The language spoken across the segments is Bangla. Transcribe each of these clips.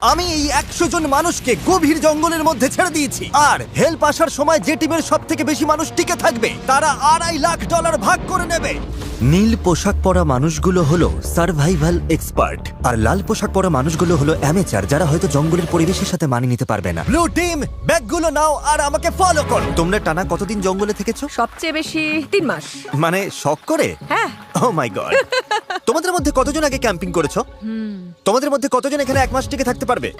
আমি এই 100 জন মানুষকে গভীর জঙ্গলের মধ্যে ছেড়ে দিয়েছি, আর হেল্প আসার সময় যে টিমের সব থেকে বেশি মানুষ টিকে থাকবে তারা $2.5 লাখ ভাগ করে নেবে। নীল পোশাক পরা মানুষগুলো হলো সার্ভাইভাল এক্সপার্ট, আর লাল পোশাক পরা মানুষগুলো হলো অ্যামেচার, যারা হয়তো জঙ্গলের পরিবেশের সাথে মানিয়ে নিতে পারবে না। ব্লু টিম, ব্যাগগুলো নাও আর আমাকে ফলো করো। তোমরা টানা কতদিন জঙ্গলে থেকেছো? সবচেয়ে বেশি 3 মাস। মানে শখ করে? হ্যাঁ। ও মাই গড। তোমাদের মধ্যে কতজন আগে ক্যাম্পিং করেছো? তোমাদের মধ্যে কতজন এখানে 1 মাস টিকে থাকতে পারবে?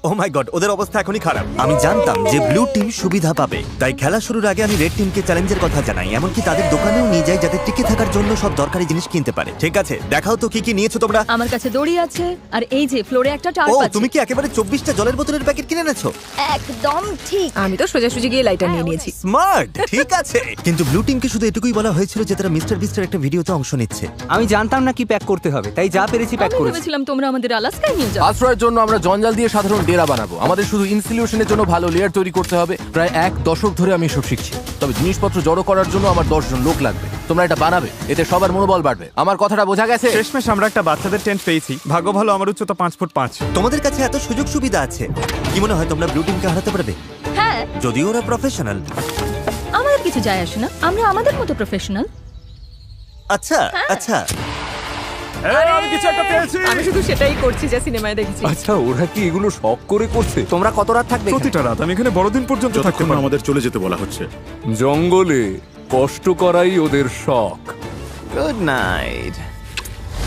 ও মাই গড, ওদের অবস্থা এখনই খারাপ। আমি জানতাম যে ব্লু টিম সুবিধা পাবে, তাই খেলা শুরুর আগে আমি রেড টিমকে চ্যালেঞ্জের কথা জানাই, এমনকি তাদের দোকানেও নিয়ে যাই যাতে টিকে থাকার জন্য সব দরকারি জিনিস কিনতে পারে। ঠিক আছে, দেখাও তো কি কি নিয়েছো তোমরা। আমার কাছে দড়ি আছে, আর এই যে ফ্লোরে একটা টার্প ও, আছে। তুমি কি একেবারে 24টা জলের বোতলের প্যাকেট কিনে এনেছো? একদম ঠিক। আমি তো সোজাসুজি গিয়ে লাইটার নিয়ে নিয়েছি। স্মার্ট, ঠিক আছে। কিন্তু ব্লু টিমকে শুধু এটুকুই বলা হয়েছিল যে তারা মিস্টার বিস্টের একটা ভিডিওতে অংশ নিচ্ছে। আমি জানতাম না কি প্যাক করতে হবে, তাই যা পেরেছি প্যাক আমি করেছি। ভেবেছিলাম তোমরা আমাদের আলাস্কায় নিয়ে যাও। আশ্রয়ের জন্য আমরা জঞ্জাল দিয়ে সাধারণ ডেরা বানাবো। আমাদের শুধু ইনসিলিউশনের জন্য ভালো লেয়ার তৈরি করতে হবে। প্রায় 1 দশক ধরে আমি এসব শিখছি, তবে জিনিসপত্র জড়ো করার জন্য আমার 10 জন লোক লাগবে। তোমরা এটা বানাবে, এতে সবার মনোবল বাড়বে। আমার কথাটা বোঝা গেছে? শেষমেশ আমরা একটা বাচ্চাদের টেন্ট পেয়েছি। ভাগ্য ভালো, আমার উচ্চতা 5 ফুট 5। তোমাদের কাছে এত সুযোগ সুবিধা আছে, কি মনে হয় তোমরা ব্লু টিমকে হারাতে পারবে? হ্যাঁ, যদিও ওরা প্রফেশনাল। আমাদের কিছু যায় আসে না, আমরা আমাদের মতো প্রফেশনাল। আচ্ছা আচ্ছা, আমি কিছু একটা পেয়েছি। আমি শুধু সেটাই করছি যা সিনেমায় দেখেছি। আচ্ছা, ওরা কি এগুলো শখ করে করছে? তোমরা কত রাত থাকবে এখানে? প্রতিটা রাত আমি এখানে বড়দিন পর্যন্ত থাকতে যতক্ষণ পারবো। আমাদের চলে যেতে বলা হচ্ছে। জঙ্গলে কষ্ট করাই ওদের শখ। Good night.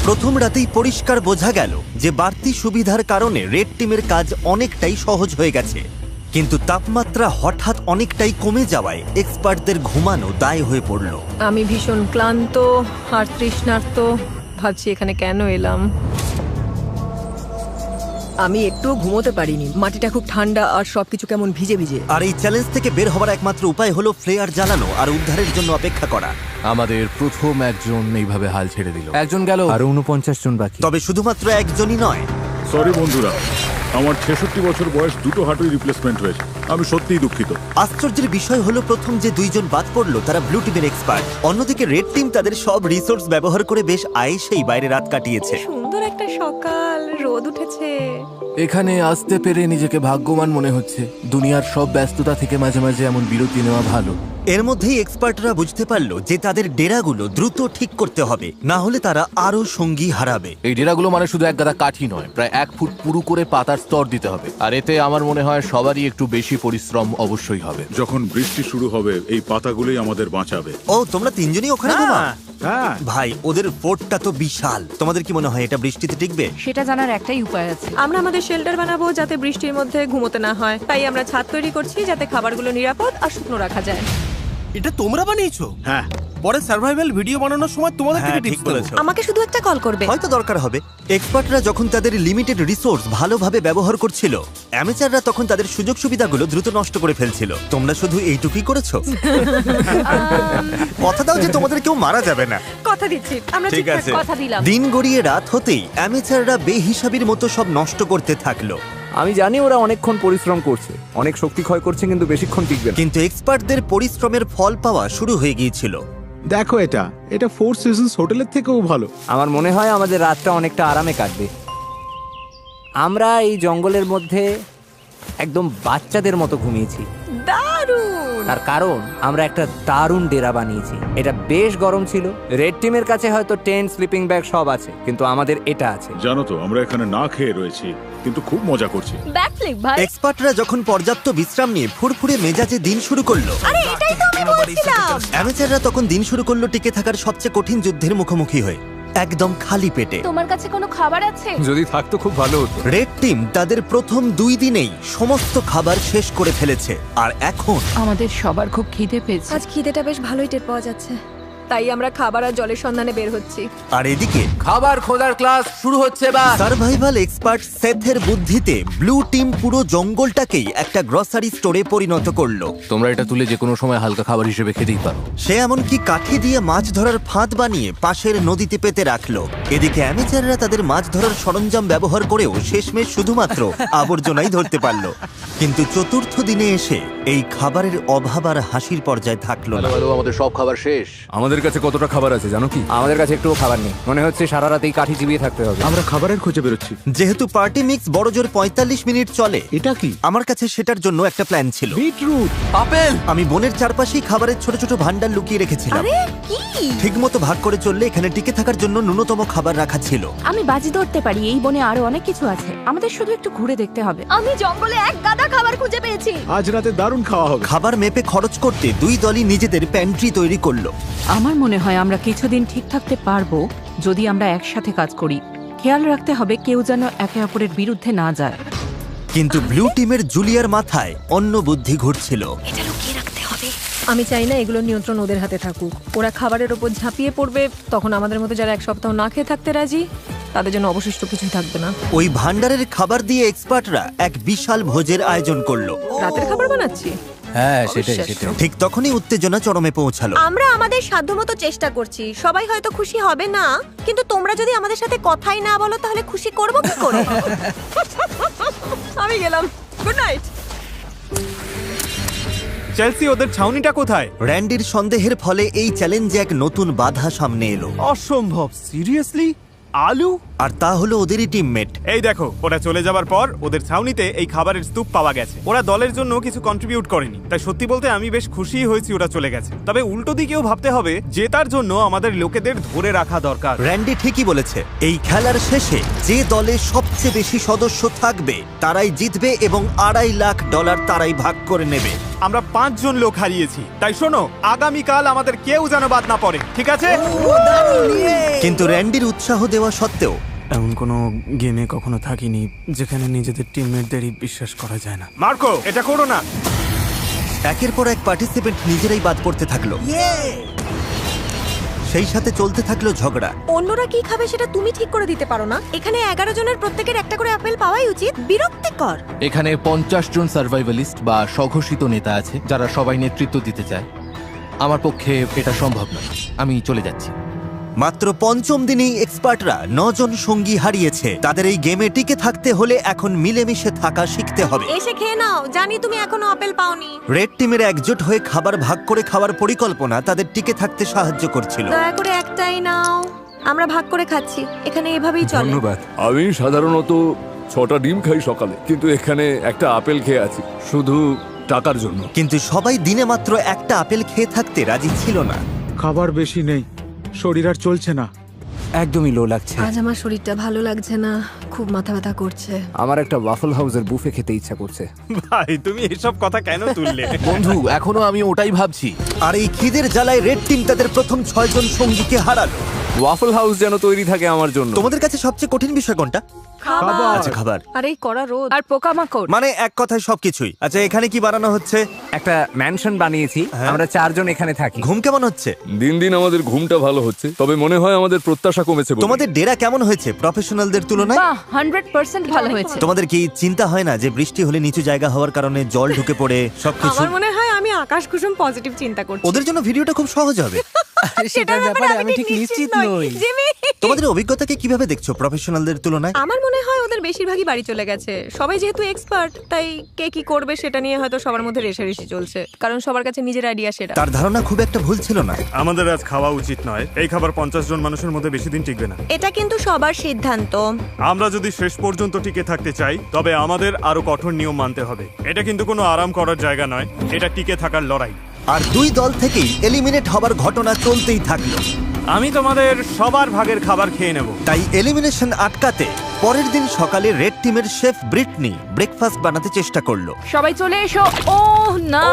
প্রথম রাতেই পরিষ্কার বোঝা গেল যে বাড়তি সুবিধার কারণে রেড টিমের কাজ অনেকটাই সহজ হয়ে গেছে, কিন্তু তাপমাত্রা হঠাৎ অনেকটাই কমে যাওয়ায় এক্সপার্টদের ঘুমানো দায় হয়ে পড়ল। আমি ভীষণ ক্লান্ত আর তৃষ্ণার্ত, ভাবছি এখানে কেন এলাম। আমি একটুও ঘুমোতে পারিনি, মাটিটা খুব ঠান্ডা আর সবকিছু কেমন ভিজে ভিজে। আর এই চ্যালেঞ্জ থেকে বের হওয়ার একমাত্র উপায় হলো ফ্লেয়ার জ্বালানো আর উদ্ধারের জন্য অপেক্ষা করা। আমাদের প্রথম একজন এইভাবে হাল ছেড়ে দিল। একজন গেল। আরো 49 জন বাকি। তবে শুধুমাত্র একজনই নয়। সরি বন্ধুরা, আমার 66 বছর বয়স, 2টো হাঁটুই রিপ্লেসমেন্ট হয়েছে। আমি সত্যিই দুঃখিত। আশ্চর্যের বিষয় হলো প্রথম যে 2 জন বাদ পড়লো তারা ব্লু টিমের এক্সপার্ট। অন্যদিকে রেড টিম তাদের সব রিসোর্স ব্যবহার করে বেশ আয়েশেই বাইরে রাত কাটিয়েছে। সুন্দর একটা সকাল, রোদ উঠেছে। এখানে আসতে পেরে নিজেকে ভাগ্যবান মনে হচ্ছে। দুনিয়ার সব ব্যস্ততা থেকে মাঝে মাঝে এমন বিরতি নেওয়া ভালো। এর মধ্যেই এক্সপার্টরা বুঝতে পারলো যে তাদের ডেরাগুলো দ্রুত ঠিক করতে হবে, না হলে তারা আরো সঙ্গী হারাবে। এই ডেরাগুলো মানে শুধু এক গাদা কাঠি নয়, প্রায় 1 ফুট পুরু করে পাতার স্তর দিতে হবে। আর এতে আমার মনে হয় সবারই একটু বেশি পরিশ্রম অবশ্যই হবে। যখন বৃষ্টি শুরু হবে এই পাতাগুলোই আমাদের বাঁচাবে। ও, তোমরা 3 জনই ওখানে ঘুমাও? হ্যাঁ, ভাই, ওদের ফোর্টটা তো বিশাল। তোমাদের কি মনে হয় এটা বৃষ্টিতে টিকবে? সেটা জানার একটাই উপায় আছে। আমরা আমাদের শেল্টার বানাবো যাতে বৃষ্টির মধ্যে ঘুমোতে না হয়, তাই আমরা ছাদ তৈরি করছি যাতে খাবারগুলো নিরাপদ আর শুকনো রাখা যায়। এটা তোমরা বানিয়েছো? হ্যাঁ, পরে সার্ভাইভাল ভিডিও বানানোর সময় তোমাদের থেকে হ্যাঁ, ঠিক টিপস দেবো। বলেছো। আমাকে শুধু একটা কল করবে। হয়তো দরকার হবে। এক্সপার্টরা যখন তাদের লিমিটেড রিসোর্স ভালোভাবে ব্যবহার করছিল, অ্যামেচাররা তখন তাদের সুযোগ সুবিধাগুলো দ্রুত নষ্ট করে ফেলছিল। তোমরা শুধু এইটুকুই করেছো। কথা দাও যে তোমাদের কেউ মারা যাবে না। কথা দিচ্ছি, আমরা ঠিক ঠিকঠাক আছে। কথা দিলাম। দিন গড়িয়ে রাত হতেই অ্যামেচাররা বেহিসাবির মতো সব নষ্ট করতে থাকলো। আমি জানি ওরা অনেকক্ষণ পরিশ্রম করছে, অনেক শক্তি ক্ষয় করছে, কিন্তু বেশিক্ষণ টিকবে না। কিন্তু এক্সপার্টদের পরিশ্রমের ফল পাওয়া শুরু হয়ে গিয়েছিল। দেখো, এটা 4 সিজনস হোটেলের থেকেও ভালো। আমার মনে হয় আমাদের রাতটা অনেকটা আরামে কাটবে। আমরা এই জঙ্গলের মধ্যে একদম বাচ্চাদের মতো ঘুমিয়েছি। দারুণ। তার কারণ আমরা একটা দারুণ ডেরা বানিয়েছি। এটা বেশ গরম ছিল। রেড টিমের কাছে হয়তো টেন্ট, স্লিপিং ব্যাগ সব আছে, কিন্তু আমাদের এটা আছে। জানো তো আমরা এখানে না খেয়ে রয়েছি, কিন্তু খুব মজা করছি। ব্যাকফ্লিপ ভাই। এক্সপার্টরা যখন পর্যাপ্ত বিশ্রাম নিয়ে ফুরফুরে মেজাজে দিন শুরু করলো, আরে এটাই তো আমি বলছিলাম। অ্যামেচাররা তখন দিন শুরু করলো টিকে থাকার সবচেয়ে কঠিন যুদ্ধের মুখোমুখি হয়ে, একদম খালি পেটে। তোমার কাছে কোনো খাবার আছে? যদি থাকতো খুব ভালো হতো। রেড টিম তাদের প্রথম 2 দিনেই সমস্ত খাবার শেষ করে ফেলেছে, আর এখন আমাদের সবার খুব খিদে পেয়েছে। আজ খিদেটা বেশ ভালোই টের পাওয়া যাচ্ছে, তাই আমরা খাবার আর জলের সন্ধানে বের হচ্ছি। আর এদিকে খাবার খোঁজার ক্লাস শুরু হচ্ছে। বা সার্ভাইভাল এক্সপার্ট সেথের বুদ্ধিতে ব্লু টিম পুরো জঙ্গলটাকেই একটা গ্রসারি স্টোরে পরিণত করলো। তোমরা এটা তুলে যে কোনো সময় হালকা খাবার হিসেবে খেতেই পারো। সে এমনকি কাঠি দিয়ে মাছ ধরার ফাঁদ বানিয়ে পাশের নদীতে পেতে রাখলো। এদিকে অ্যামেচাররা তাদের মাছ ধরার সরঞ্জাম ব্যবহার করেও শেষমেশ শুধুমাত্র আবর্জনাই ধরতে পারলো। কিন্তু চতুর্থ দিনে এসে এই খাবারের অভাব আর হাসির পর্যায়ে থাকলো না। আমাদের সব খাবার শেষ। আমাদের আমাদের কাছে কতটা খাবার আছে জানো কি? আমাদের কাছে একটুও খাবার নেই, মনে হচ্ছে সারা রাতেই কাঠি চিবিয়ে থাকতে হবে। আমরা খাবারের খোঁজে বেরোচ্ছি। যেহেতু পার্টি মিক্স বড় জোর 45 মিনিট চলে, এটা কি? আমার কাছে সেটার জন্য একটা প্ল্যান ছিল। বিটরুট। আপেল! আমি বনের চারপাশেই খাবারের ছোট ছোট ভান্ডার লুকিয়ে রেখেছিলাম। আরে কি? ঠিকমতো ভাগ করে চললে এখানে টিকে থাকার জন্য ন্যূনতম খাবার রাখা ছিল। আমি বাজি ধরতে পারি এই বনে আরো অনেক কিছু আছে, আমাদের শুধু একটু ঘুরে দেখতে হবে। আমি জঙ্গলে এক গাদা খাবার খুঁজে পেয়েছি। আজ রাতে দারুণ খাওয়া হবে। খাবার মেপে খরচ করতে দুই দলই নিজেদের প্যান্ট্রি তৈরি করলো। আমার মনে হয় আমরা কিছুদিন ঠিক থাকতে পারবো যদি আমরা একসাথে কাজ করি। খেয়াল রাখতে হবে কেউ যেন একে অপরের বিরুদ্ধে না যায়। কিন্তু ব্লু টিমের জুলিয়ার মাথায় অন্য বুদ্ধি ঘুরছিল। আমি চাই না এগুলো নিয়ন্ত্রণ ওদের হাতে থাকুক। ওরা খাবারের ওপর ঝাঁপিয়ে পড়বে, তখন আমাদের মতো যারা এক সপ্তাহ না খেয়ে থাকতে রাজি তাদের জন্য অবশিষ্ট কিছুই থাকবে না। ওই ভান্ডারের খাবার দিয়ে এক্সপার্টরা এক বিশাল ভোজের আয়োজন করলো। রাতের খাবার বানাচ্ছি। হ্যাঁ, সেটাই। ঠিক তখনই উত্তেজনা চরমে পৌঁছালো। আমরা আমাদের সাধ্যমতো চেষ্টা করছি। সবাই হয়তো খুশি হবে না, কিন্তু তোমরা যদি আমাদের সাথে কথাই না বলো তাহলে খুশি করব কি করে? আমি গেলাম, গুড নাইট। চেলসি, ওদের ছাউনিটা কোথায়? র্যান্ডির সন্দেহের ফলে এই চ্যালেঞ্জে এক নতুন বাধা সামনে এলো। অসম্ভব, সিরিয়াসলি? আলু? আর তা হলো ওদেরই টিমমেট। এই দেখো, ওরা চলে যাবার পর ওদের ছাউনিতে এই খাবারের স্তূপ পাওয়া গেছে। ওরা দলের জন্য কিছু কন্ট্রিবিউট করেনি, তাই সত্যি বলতে আমি বেশ খুশি হয়েছি ওরা চলে গেছে। তবে উল্টো দিকেও ভাবতে হবে, জেতার জন্য আমাদের লোকেদের ধরে রাখা দরকার। র্যান্ডি ঠিকই বলেছে, এই খেলার শেষে যে দলে সবচেয়ে বেশি সদস্য থাকবে তারাই জিতবে এবং $2.5 লাখ তারাই ভাগ করে নেবে। আমরা 5 জন লোক হারিয়েছি, তাই শোনো, আগামীকাল আমাদের কেউ যেন বাদ না পড়ে, ঠিক আছে? কিন্তু র্যান্ডির উৎসাহ দেওয়া সত্ত্বেও এমন কোনো গেমে কখনো থাকিনি যেখানে নিজেদের টিমমেটদেরই বিশ্বাস করা যায় না। মার্কো, এটা করো না। একের পর এক পার্টিসিপেন্ট নিজেরাই বাদ পড়তে থাকলো। সেই সাথে চলতে থাকলো ঝগড়া। অন্যরা কি খাবে সেটা তুমি ঠিক করে দিতে পারো না? এখানে 11 জনের প্রত্যেকের একটা করে আপেল পাওয়াই উচিত। বিরক্তিকর। এখানে 50 জন সার্ভাইভালিস্ট বা স্বঘোষিত নেতা আছে যারা সবাই নেতৃত্ব দিতে চায়। আমার পক্ষে এটা সম্ভব নয়, আমি চলে যাচ্ছি। মাত্র 5ম দিনেই এক্সপার্টরা 9 জন সঙ্গী হারিয়েছে। তাদের এই গেমে টিকে থাকতে হলে এখন মিলেমিশে থাকা শিখতে হবে। এসে খেয়ে নাও, জানি তুমি এখনো আপেল পাওনি। রেড টিমের একজোট হয়ে খাবার ভাগ করে খাওয়ার পরিকল্পনা তাদের টিকে থাকতে সাহায্য করছিল। দয়া করে একটাই নাও, আমরা ভাগ করে খাচ্ছি। এখানে এভাবেই চলে। ধন্যবাদ। আমি সাধারণত 6টা ডিম খাই সকালে, কিন্তু এখানে একটা আপেল খেয়ে আছি শুধু টাকার জন্য। কিন্তু সবাই দিনে মাত্র একটা আপেল খেয়ে থাকতে রাজি ছিল না। খাবার বেশি নেই, শরীর আর চলছে না। একদমই লো লাগছে। আজ আমার শরীরটা ভালো লাগছে না, খুব মাথা ব্যথা করছে। আমার একটা ওয়াফল হাউসের বুফে খেতে ইচ্ছা করছে। ভাই, তুমি এসব কথা কেন তুললে? বন্ধু, এখনো আমি ওটাই ভাবছি। আর এই খিদের জ্বালায় রেড টিম তাদের প্রথম 6 জন সঙ্গীকে হারালো। ওয়াফল হাউস যেন তৈরি থাকে আমার জন্য। তোমাদের কাছে সবচেয়ে কঠিন বিষয় কোনটা? আচ্ছা, খাবার। আর এই কড়া রোদ আর পোকামাকড়। মানে এক কথায় সবকিছুই। আচ্ছা, এখানে কি বানানো হচ্ছে? একটা ম্যানশন বানিয়েছি, আমরা 4 জন এখানে থাকি। ঘুম কেমন হচ্ছে? দিন দিন আমাদের ঘুমটা ভালো হচ্ছে, তবে মনে হয় আমাদের প্রত্যাশা কমেছে বলে। তোমাদের ডেরা কেমন হয়েছে প্রফেশনালদের তুলনায়? বাহ, 100% ভালো হয়েছে। তোমাদের কি চিন্তা হয় না যে বৃষ্টি হলে নিচু জায়গা হওয়ার কারণে জল ঢুকে পড়ে সবকিছু? আমার মনে হয় আমি আকাশ কুসুম পজিটিভ চিন্তা করছি। ওদের জন্য ভিডিওটা খুব সহজ হবে। সেটার ব্যাপারে আমি ঠিক নিশ্চিত নই। জিমি, তোমাদের অভিজ্ঞতাকে কিভাবে দেখছো প্রফেশনালদের তুলনায়? আমার মনে হয় ওদের বেশিরভাগই বাড়ি চলে গেছে। সবাই যেহেতু এক্সপার্ট, তাই কে কি করবে সেটা নিয়ে হয়তো সবার মধ্যে রেষারেষি চলছে, কারণ সবার কাছে নিজের আইডিয়া সেটা। তার ধারণা খুব একটা ভুল ছিল না। আমাদের আজ খাওয়া উচিত নয়। এই খাবার 50 জন মানুষের মধ্যে বেশি দিন টিকবে না। এটা কিন্তু সবার সিদ্ধান্ত। আমরা যদি শেষ পর্যন্ত টিকে থাকতে চাই, তবে আমাদের আরো কঠোর নিয়ম মানতে হবে। এটা কিন্তু কোনো আরাম করার জায়গা নয়, এটা টিকে থাকার লড়াই। আর দুই দল থেকেই এলিমিনেট হবার ঘটনা চলতেই থাকলো। আমি তোমাদের সবার ভাগের খাবার খেয়ে নেব। তাই এলিমিনেশন আটকাতে পরের দিন সকালে রেড টিমের শেফ ব্রিটনি ব্রেকফাস্ট বানাতে চেষ্টা করলো। সবাই চলে এসো। ও না,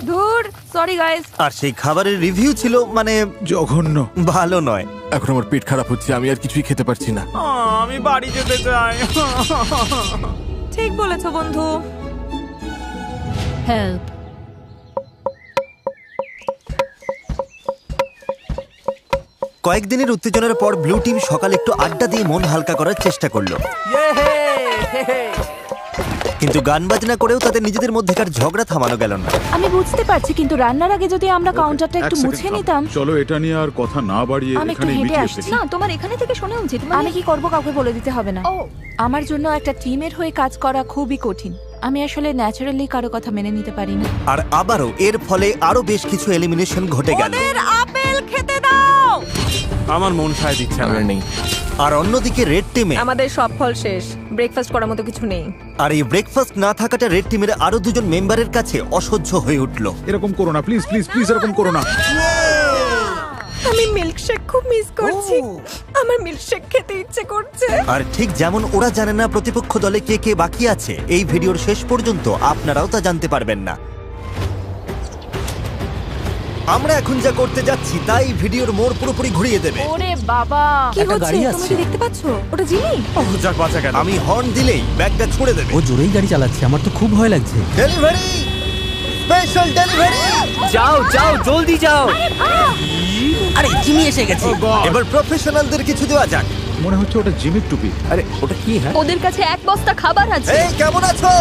ধুর, সরি গাইস। আর সেই খাবারের রিভিউ ছিল মানে জঘন্য, ভালো নয়। এখন আমার পেট খারাপ হচ্ছে, আমি আর কিছুই খেতে পারছি না। আমি বাড়ি যেতে চাই। ঠিক বলেছো বন্ধু। হেল্প। কয়েকদিনের উত্তেজনার পর ব্লু টিম সকালে একটু আড্ডা দিয়ে মন হালকা করার চেষ্টা করলো। কিন্তু গান বাজনা করেও তাদের নিজেদের মধ্যেকার ঝগড়া থামানো গেল না। আমি বুঝতে পারছি, কিন্তু রান্নার আগে যদি আমরা কাউন্টারটা একটু মুছে নিতাম। চলো এটা নিয়ে আর কথা না বাড়িয়ে আমি একটু এখানেই হেঁটে মিটিয়ে আসছি। ফেলি। না, তোমার এখানে থেকে শোনা উচিত। আমি কি করব কাউকে বলে দিতে হবে না। আমার জন্য একটা টিমের হয়ে কাজ করা খুবই কঠিন। আমি আসলে ন্যাচারালি কারো কথা মেনে নিতে পারি না। আর আবারও এর ফলে আরো বেশ কিছু এলিমিনেশন ঘটে গেল। ওদের আপেল খেতে দাও। আমার মন সায় দিচ্ছে না। আমার নেই। আর অন্যদিকে রেড টিমে আমাদের সব ফল শেষ, ব্রেকফাস্ট করার মতো কিছু নেই। আর এই ব্রেকফাস্ট না থাকাটা রেড টিমের আরো দুজন মেম্বারের কাছে অসহ্য হয়ে উঠলো। এরকম করো না প্লিজ প্লিজ প্লিজ, এরকম করো না। আমি মিল্কশেক খুব মিস করছি। আমার মিল্কশেক খেতে ইচ্ছে করছে। আর ঠিক যেমন ওরা জানে না প্রতিপক্ষ দলে কে কে বাকি আছে, এই ভিডিওর শেষ পর্যন্ত আপনারাও তা জানতে পারবেন না। আমরা এখন যা করতে যাচ্ছি তাই ভিডিওর মোড় পুরোপুরি ঘুরিয়ে দেবে। ওরে বাবা, কি হচ্ছে তুমি কি দেখতে পাচ্ছো? ওটা জিমি। ওহ, যাক বাঁচা গেল। আমি হর্ন দিলেই ব্যাগটা ছুড়ে দেবে। ও জোরেই গাড়ি চালাচ্ছে, আমার তো খুব ভয় লাগছে। Delivery, special delivery. যাও যাও, জলদি যাও। আরে জিমি এসে গেছে। এবার প্রফেশনালদের কিছু দেওয়া যাক। মনে হচ্ছে ওটা জিমির টুপি। আরে ওটা কি? হ্যাঁ, ওদের কাছে এক বস্তা খাবার আছে। এই কেমন আছো?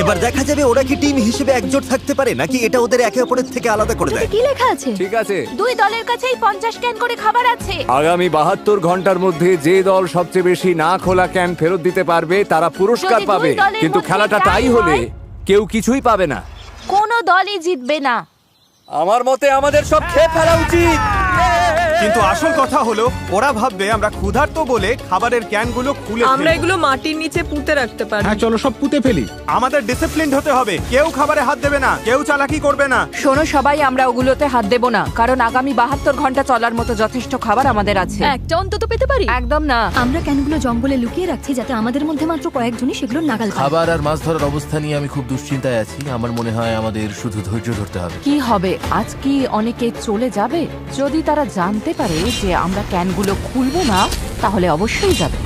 এবার দেখা যাবে ওরা কি টিম হিসেবে একজোট থাকতে পারে নাকি এটা ওদের একে অপরের থেকে আলাদা করে দেয়। কি লেখা আছে? ঠিক আছে, দুই দলের কাছেই 50 ক্যান করে খাবার আছে। আগামী 72 ঘন্টার মধ্যে যে দল সবচেয়ে বেশি না খোলা ক্যান ফেরত দিতে পারবে তারা পুরস্কার যদি দুই পাবে, দলের কিন্তু মধ্যে খেলাটা টাই তাই হলে হয়, কেউ কিছুই পাবে না। কোনো দলই জিতবে না। আমার মতে আমাদের সব খেয়ে ফেলা উচিত। কিন্তু আসল কথা হলো ওরা ভাববে আমরা ক্ষুধার্ত বলে খাবারের ক্যানগুলো খুলে আমরা ফেলবো। এগুলো মাটির নিচে পুঁতে রাখতে পারি। হ্যাঁ চলো সব পুঁতে ফেলি। আমাদের ডিসিপ্লিনড হতে হবে। কেউ খাবারে হাত দেবে না, কেউ চালাকি করবে না। শোনো সবাই, আমরা ওগুলোতে হাত দেব না, কারণ আগামী 72 ঘন্টা চলার মতো যথেষ্ট খাবার আমাদের আছে। একটা অন্তত পেতে পারি। একদম না। আমরা ক্যানগুলো জঙ্গলে লুকিয়ে রাখছি যাতে আমাদের মধ্যে মাত্র কয়েকজনই সেগুলো নাগাল পায়। খাবার আর মাছ ধরার অবস্থা নিয়ে আমি খুব দুশ্চিন্তায় আছি। আমার মনে হয় আমাদের শুধু ধৈর্য ধরতে হবে। কি হবে, আজ কি অনেকে চলে যাবে? যদি তারা জানতে পারে যে আমরা ক্যানগুলো খুলবো না, তাহলে অবশ্যই যাবে।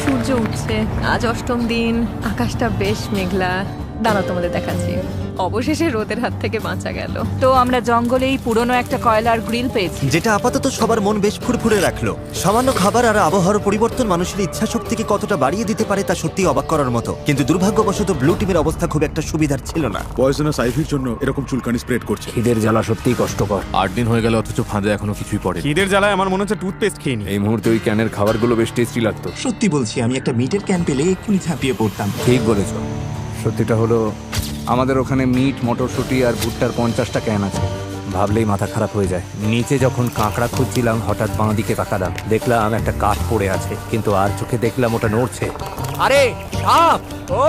সূর্য উঠছে, আজ অষ্টম দিন, আকাশটা বেশ মেঘলা। দাঁড়াও তোমাদের দেখাচ্ছি। অবশেষে রোদের হাত থেকে বাঁচা গেল। তো আমরা জঙ্গলেই পুরনো একটা কয়লার গ্রিল পেয়েছি। যেটা আপাতত সবার মন বেশ ফুরফুরে রাখলো। সামান্য খাবার আর আবহাওয়ার পরিবর্তন মানুষের ইচ্ছা শক্তিকে কতটা বাড়িয়ে দিতে পারে তা সত্যি অবাক করার মতো। কিন্তু দুর্ভাগ্যবশত ব্লু টিমের অবস্থা খুব একটা সুবিধার ছিল না। পয়জনাস আইভির জন্য এরকম চুলকানি স্প্রেড করছে। খিদের জ্বালা সত্যিই কষ্টকর। 8 দিন হয়ে গেল অথচ ফাঁদে এখনো কিছুই পড়ে। খিদের জ্বালায় আমার মনে হচ্ছে টুথপেস্ট খেয়ে নি। এই মুহূর্তে ওই ক্যানের খাবারগুলো বেশ টেস্টি লাগতো। সত্যি বলছি, আমি একটা মিটের ক্যান পেলে এক্ষুনি ঝাঁপিয়ে পড়তাম। ঠিক বলেছো। সত্যিটা হলো আমাদের ওখানে মিট, মটরশুঁটি আর ভুট্টার 50টা ক্যান আছে। ভাবলেই মাথা খারাপ হয়ে যায়। নিচে যখন কাঁকড়া খুঁজছিলাম হঠাৎ বাঁ দিকে তাকালাম, দেখলাম একটা কাঠ পড়ে আছে, কিন্তু আর চোখে দেখলাম ওটা নড়ছে। আরে সাপ! ও!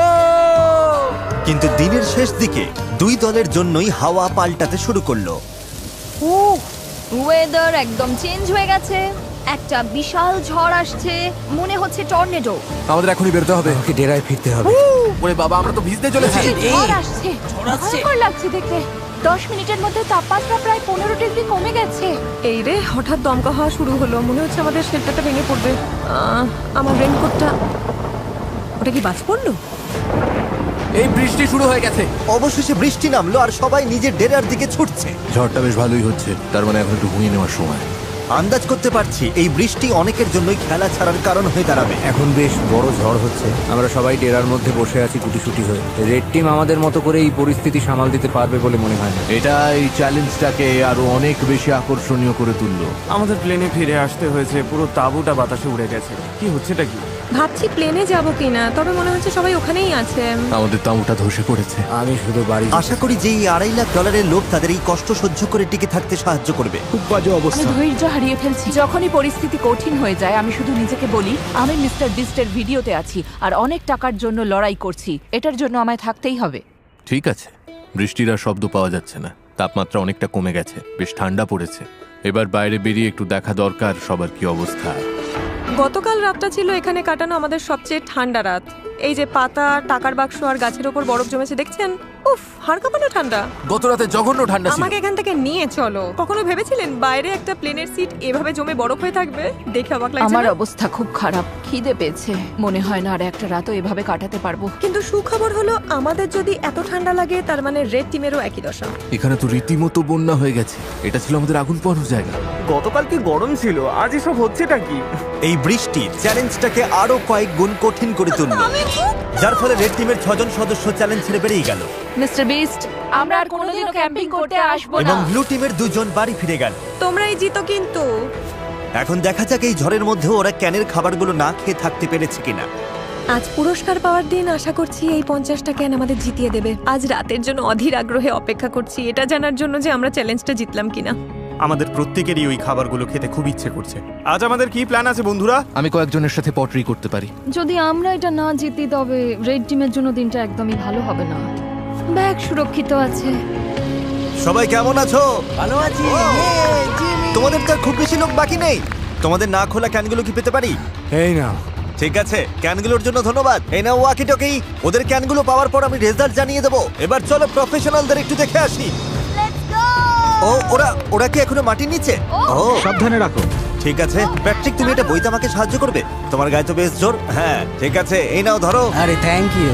কিন্তু দিনের শেষ দিকে দুই দলের জন্যই হাওয়া পাল্টাতে শুরু করলো। ওয়েদার একদম চেঞ্জ হয়ে গেছে। একটা বিশাল ঝড় আসছে, মনে হচ্ছে টর্নেডো। আমাদের এখনই বেরোতে হবে। আমাকে ডেরায় ফিরতে হবে। ওরে বাবা, আমরা তো ভিজতে চলেছি। ঝড় আসছে, ভয়ঙ্কর লাগছে দেখতে। 10 মিনিটের মধ্যে তাপমাত্রা প্রায় 15 ডিগ্রি কমে গেছে। এই রে, হঠাৎ দমকা হওয়া শুরু হলো। মনে হচ্ছে আমাদের শেল্টারটা ভেঙে পড়বে। আমার রেনকোটটা, ওটা কি বাজ পড়লো? এই বৃষ্টি শুরু হয়ে গেছে। অবশেষে বৃষ্টি নামলো আর সবাই নিজের ডেরার দিকে ছুটছে। ঝড়টা বেশ ভালোই হচ্ছে, তার মানে এখন একটু ঘুমিয়ে নেওয়ার সময়। আন্দাজ করতে পারছি এই বৃষ্টি অনেকের জন্যই খেলা ছাড়ার কারণ হয়ে দাঁড়াবে। এখন বেশ বড় ঝড় হচ্ছে। আমরা সবাই ডেরার মধ্যে বসে আছি গুটিসুটি হয়ে। রেড টিম আমাদের মতো করে এই পরিস্থিতি সামাল দিতে পারবে বলে মনে হয় না। এটা এই চ্যালেঞ্জটাকে আরো অনেক বেশি আকর্ষণীয় করে তুললো। আমাদের প্লেনে ফিরে আসতে হয়েছে, পুরো তাঁবুটা বাতাসে উড়ে গেছে। কি হচ্ছেটা কি? ভাবছি প্লেনে যাব কিনা, তবে মনে হচ্ছে সবাই ওখানেই আছে। আমাদের তাঁবুটা ধসে পড়েছে। আমি শুধু বাড়ি আশা করি যে এই $2.5 লাখ লোভ তাদের এই কষ্ট সহ্য করে টিকে থাকতে সাহায্য করবে। খুব বাজে আমি অবস্থা। ধৈর্য হারিয়ে ফেলছি। যখনই পরিস্থিতি কঠিন হয়ে যায়, আমি শুধু নিজেকে বলি আমি মিস্টার বিস্টের ভিডিওতে আছি আর অনেক টাকার জন্য লড়াই করছি। এটার জন্য আমায় থাকতেই হবে। ঠিক আছে, বৃষ্টির আর শব্দ পাওয়া যাচ্ছে না, তাপমাত্রা অনেকটা কমে গেছে, বেশ ঠান্ডা পড়েছে। এবার বাইরে বেরিয়ে একটু দেখা দরকার সবার কি অবস্থা। গতকাল রাতটা ছিল এখানে কাটানো আমাদের সবচেয়ে ঠান্ডা রাত। এই যে পাতা, টাকার বাক্স আর গাছের ওপর বরফ জমেছে দেখছেন? উফ, হাড় কাঁপানো ঠান্ডা। গত রাতে জঘন্য ঠান্ডা ছিল। আমাকে এখান থেকে নিয়ে চলো। কখনো ভেবেছিলেন বাইরে একটা প্লেনের সিট এভাবে জমে বরফ হয়ে থাকবে? দেখে অবাক লাগছে আমার না? অবস্থা খুব খারাপ, খিদে পেয়েছে। মনে হয় না আর একটা রাতও এভাবে কাটাতে পারবো। কিন্তু সুখবর হলো আমাদের যদি এত ঠান্ডা লাগে তার মানে রেড টিমেরও একই দশা। এখানে তো রীতিমতো বন্যা হয়ে গেছে। এটা ছিল আমাদের আগুন পোহানোর জায়গা। গতকাল কি গরম ছিল, আজ এসব হচ্ছেটা কি? এই বৃষ্টি চ্যালেঞ্জটাকে আরো কয়েক গুণ কঠিন করে তুলল, যার ফলে রেড টিমের 6 জন সদস্য চ্যালেঞ্জ ছেড়ে বেরিয়ে গেল মিস্টার বিস্ট, আমরা আর কোনোদিনও ক্যাম্পিং করতে আসবো এবং না। ব্লু টিমের 2 জন বাড়ি ফিরে গেল। তোমরাই জিতো কিন্তু। এখন দেখা যাক এই ঝড়ের মধ্যে ওরা ক্যানের খাবারগুলো না খেয়ে থাকতে পেরেছে কিনা। আজ পুরস্কার পাওয়ার দিন, আশা করছি এই 50টা ক্যান আমাদের জিতিয়ে দেবে। আজ রাতের জন্য অধীর আগ্রহে অপেক্ষা করছি, এটা জানার জন্য যে আমরা চ্যালেঞ্জটা জিতলাম কিনা। আমাদের প্রত্যেকেরই ওই খাবারগুলো খেতে খুব ইচ্ছে করছে। আজ আমাদের কি প্ল্যান আছে বন্ধুরা? আমি কয়েকজনের সাথে পটরি করতে পারি। যদি আমরা এটা না জিতি তবে রেড টিমের জন্য দিনটা একদমই ভালো হবে না। ব্যাগ সুরক্ষিত আছে। সবাই কেমন আছো? ভালো আছি। তোমাদের তো আর খুব বেশি লোক বাকি নেই। তোমাদের না খোলা ক্যানগুলো কি পেতে পারি? এই না, ঠিক আছে, ক্যানগুলোর জন্য ধন্যবাদ। এই নাও ওয়াকি টকি। ওদের ক্যানগুলো পাওয়ার পর আমি রেজাল্ট জানিয়ে দেবো। এবার চলো প্রফেশনালদের একটু দেখে আসি। ও ওরা কি এখনো মাটির নিচে? ও সাবধানে রাখো। ঠিক আছে প্যাট্রিক, তুমি এটা বইতে আমাকে সাহায্য করবে? তোমার গায়ে তো বেশ জোর। হ্যাঁ ঠিক আছে, এই নাও ধরো। আরে থ্যাংক ইউ।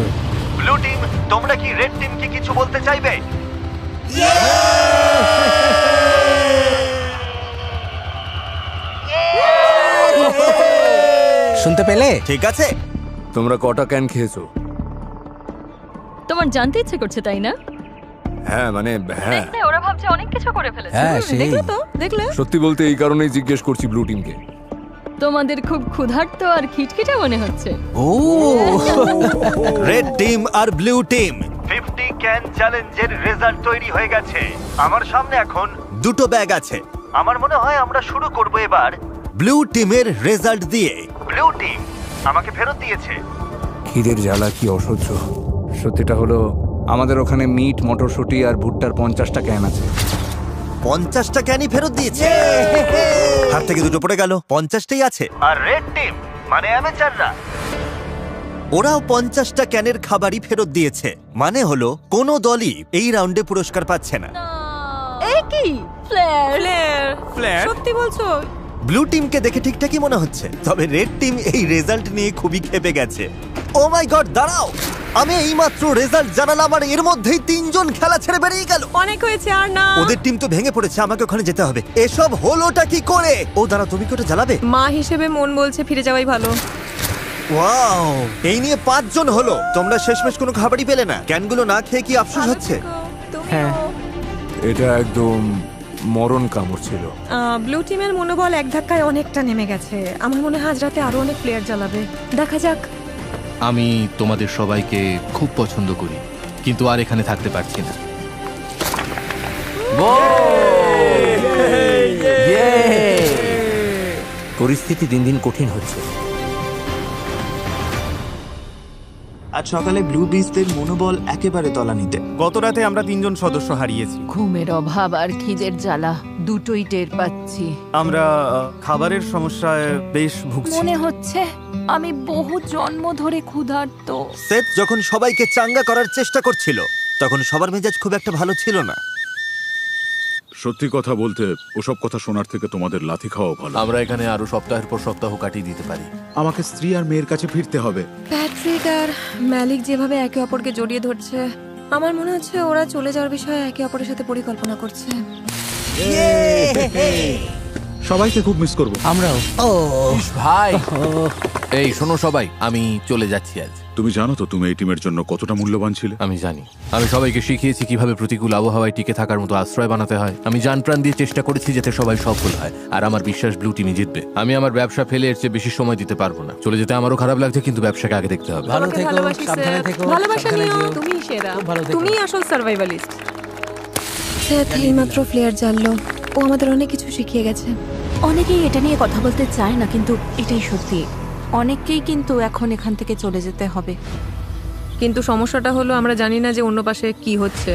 ব্লু টিম, তোমরা কি রেড টিমকে কিছু বলতে চাইবে? শুনতে পেলে? ঠিক আছে। তোমরা কটা ক্যান খেয়েছো? তোমার জানতে ইচ্ছে করছে তাই না? হ্যাঁ মানে হ্যাঁ, ওরা ভাবছে অনেক কিছু করে ফেলেছে। হ্যাঁ সেই দেখলে তো, দেখলে? সত্যি বলতে এই কারণেই জিজ্ঞেস করছি ব্লু টিমকে। তোমাদের খুব ক্ষুধার্ত আর খিটখিটে মনে হচ্ছে। ও রেড টিম আর ব্লু টিম 50 ক্যান চ্যালেঞ্জের রেজাল্ট তৈরি হয়ে গেছে। আমার সামনে এখন দুটো ব্যাগ আছে। আমার মনে হয় আমরা শুরু করব এবার ব্লু টিমের রেজাল্ট দিয়ে। ব্লু টিম আমাকে ফেরত দিয়েছে। খিদের জ্বালা কি অসহ্য। সত্যিটা হলো আমাদের ওখানে মিট, মটরশুঁটি আর ভুট্টার 50টা ক্যান আছে। 50টা ক্যানই ফেরত দিয়েছে। হাত থেকে দুটো পড়ে গেল, 50টাই আছে। আর রেড টিম মানে অ্যামেচাররা, ওরাও 50টা ক্যানের খাবারই ফেরত দিয়েছে। মানে হলো কোনো দলই এই রাউন্ডে পুরস্কার পাচ্ছে না। এই কি ফ্লেয়ার? ফ্ল্যাট? সত্যি বলছো? ব্লু টিমকে দেখে ঠিকঠাকই মনে হচ্ছে, তবে রেড টিম এই রেজাল্ট নিয়ে খুবই ক্ষেপে গেছে। ও মাই গড, দাঁড়াও, আমি এইমাত্র রেজাল্ট জানালাম আর এর মধ্যেই 3 জন খেলা ছেড়ে বেরিয়ে গেল। অনেক হয়েছে, আর না। ওদের টিম তো ভেঙে পড়েছে, আমাকে ওখানে যেতে হবে। এসব হলোটা কি করে? ও দাঁড়া, তুমি কি ওটা জ্বালাবে? মা হিসেবে মন বলছে ফিরে যাওয়াই ভালো। ওয়াও, এই নিয়ে 5 জন হলো। তোমরা শেষমেশ কোনো খাবারই পেলে না। ক্যানগুলো না খেয়ে কি আফসোস হচ্ছে? হ্যাঁ, এটা একদম মরণ কামড় ছিল। ব্লু টিমের মনোবল এক ধাক্কায় অনেকটা নেমে গেছে। আমার মনে হয় আজ রাতে আরো অনেক প্লেয়ার জ্বালাবে। দেখা যাক। আমি তোমাদের সবাইকে খুব পছন্দ করি, কিন্তু আর এখানে থাকতে পারছি না। পরিস্থিতি দিন দিন কঠিন হচ্ছে। আজ সকালে ব্লু বিস্টদের মনোবল একেবারে তলানিতে। গত রাতে আমরা 3 জন সদস্য হারিয়েছি। ঘুমের অভাব আর খিদের জ্বালা দুটোই টের পাচ্ছি। আমরা খাবারের সমস্যায় বেশ ভুগছি। মনে হচ্ছে আমি বহু জন্ম ধরে ক্ষুধার্ত। সেট যখন সবাইকে চাঙ্গা করার চেষ্টা করছিল, তখন সবার মেজাজ খুব একটা ভালো ছিল না। সত্যি কথা বলতে ওসব কথা শোনার থেকে তোমাদের লাথি খাওয়া ভালো। আমরা এখানে আরো সপ্তাহের পর সপ্তাহ কাটিয়ে দিতে পারি। আমাকে স্ত্রী আর মেয়ের কাছে ফিরতে হবে। প্যাট্রিক আর ম্যালিক যেভাবে একে অপরকে জড়িয়ে ধরছে, আমার মনে হচ্ছে ওরা চলে যাওয়ার বিষয়ে একে অপরের সাথে পরিকল্পনা করছে। সবাইকে খুব মিস করব। আমরাও। ইস ভাই, এই শোনো সবাই, আমি চলে যাচ্ছি আজ। তুমি জানো তো তুমি এই টিমের জন্য কতটা মূল্যবান ছিলে? আমি জানি। আমি সবাইকে শিখিয়েছি কিভাবে প্রতিকূল আবহাওয়ায় টিকে থাকার মতো আশ্রয় বানাতে হয়। আমি জান প্রাণ দিয়ে চেষ্টা করেছি যাতে সবাই সফল হয়, আর আমার বিশ্বাস ব্লু টিমই জিতবে। আমি আমার ব্যবসা ফেলে এর চেয়ে বেশি সময় দিতে পারবো না। চলে যেতে আমারও খারাপ লাগছে, কিন্তু ব্যবসাকে আগে দেখতে হবে। ভালো তোমাকে থেকো, ভালোবাসি, সাবধানে স্যার। থেকো, ভালোবাসা সাবধানে নিও, যেও। তুমিই সেরা। খুব ভালো থেকো। তুমিই আসল সার্ভাইভালিস্ট। সেট এইমাত্র প্লেয়ার জানলো, ও আমাদের অনেক কিছু শিখিয়ে গেছে। অনেকেই এটা নিয়ে কথা বলতে চায় না, কিন্তু এটাই সত্যি। অনেককেই কিন্তু এখন এখান থেকে চলে যেতে হবে। কিন্তু সমস্যাটা হলো আমরা জানি না যে অন্য পাশে কি হচ্ছে।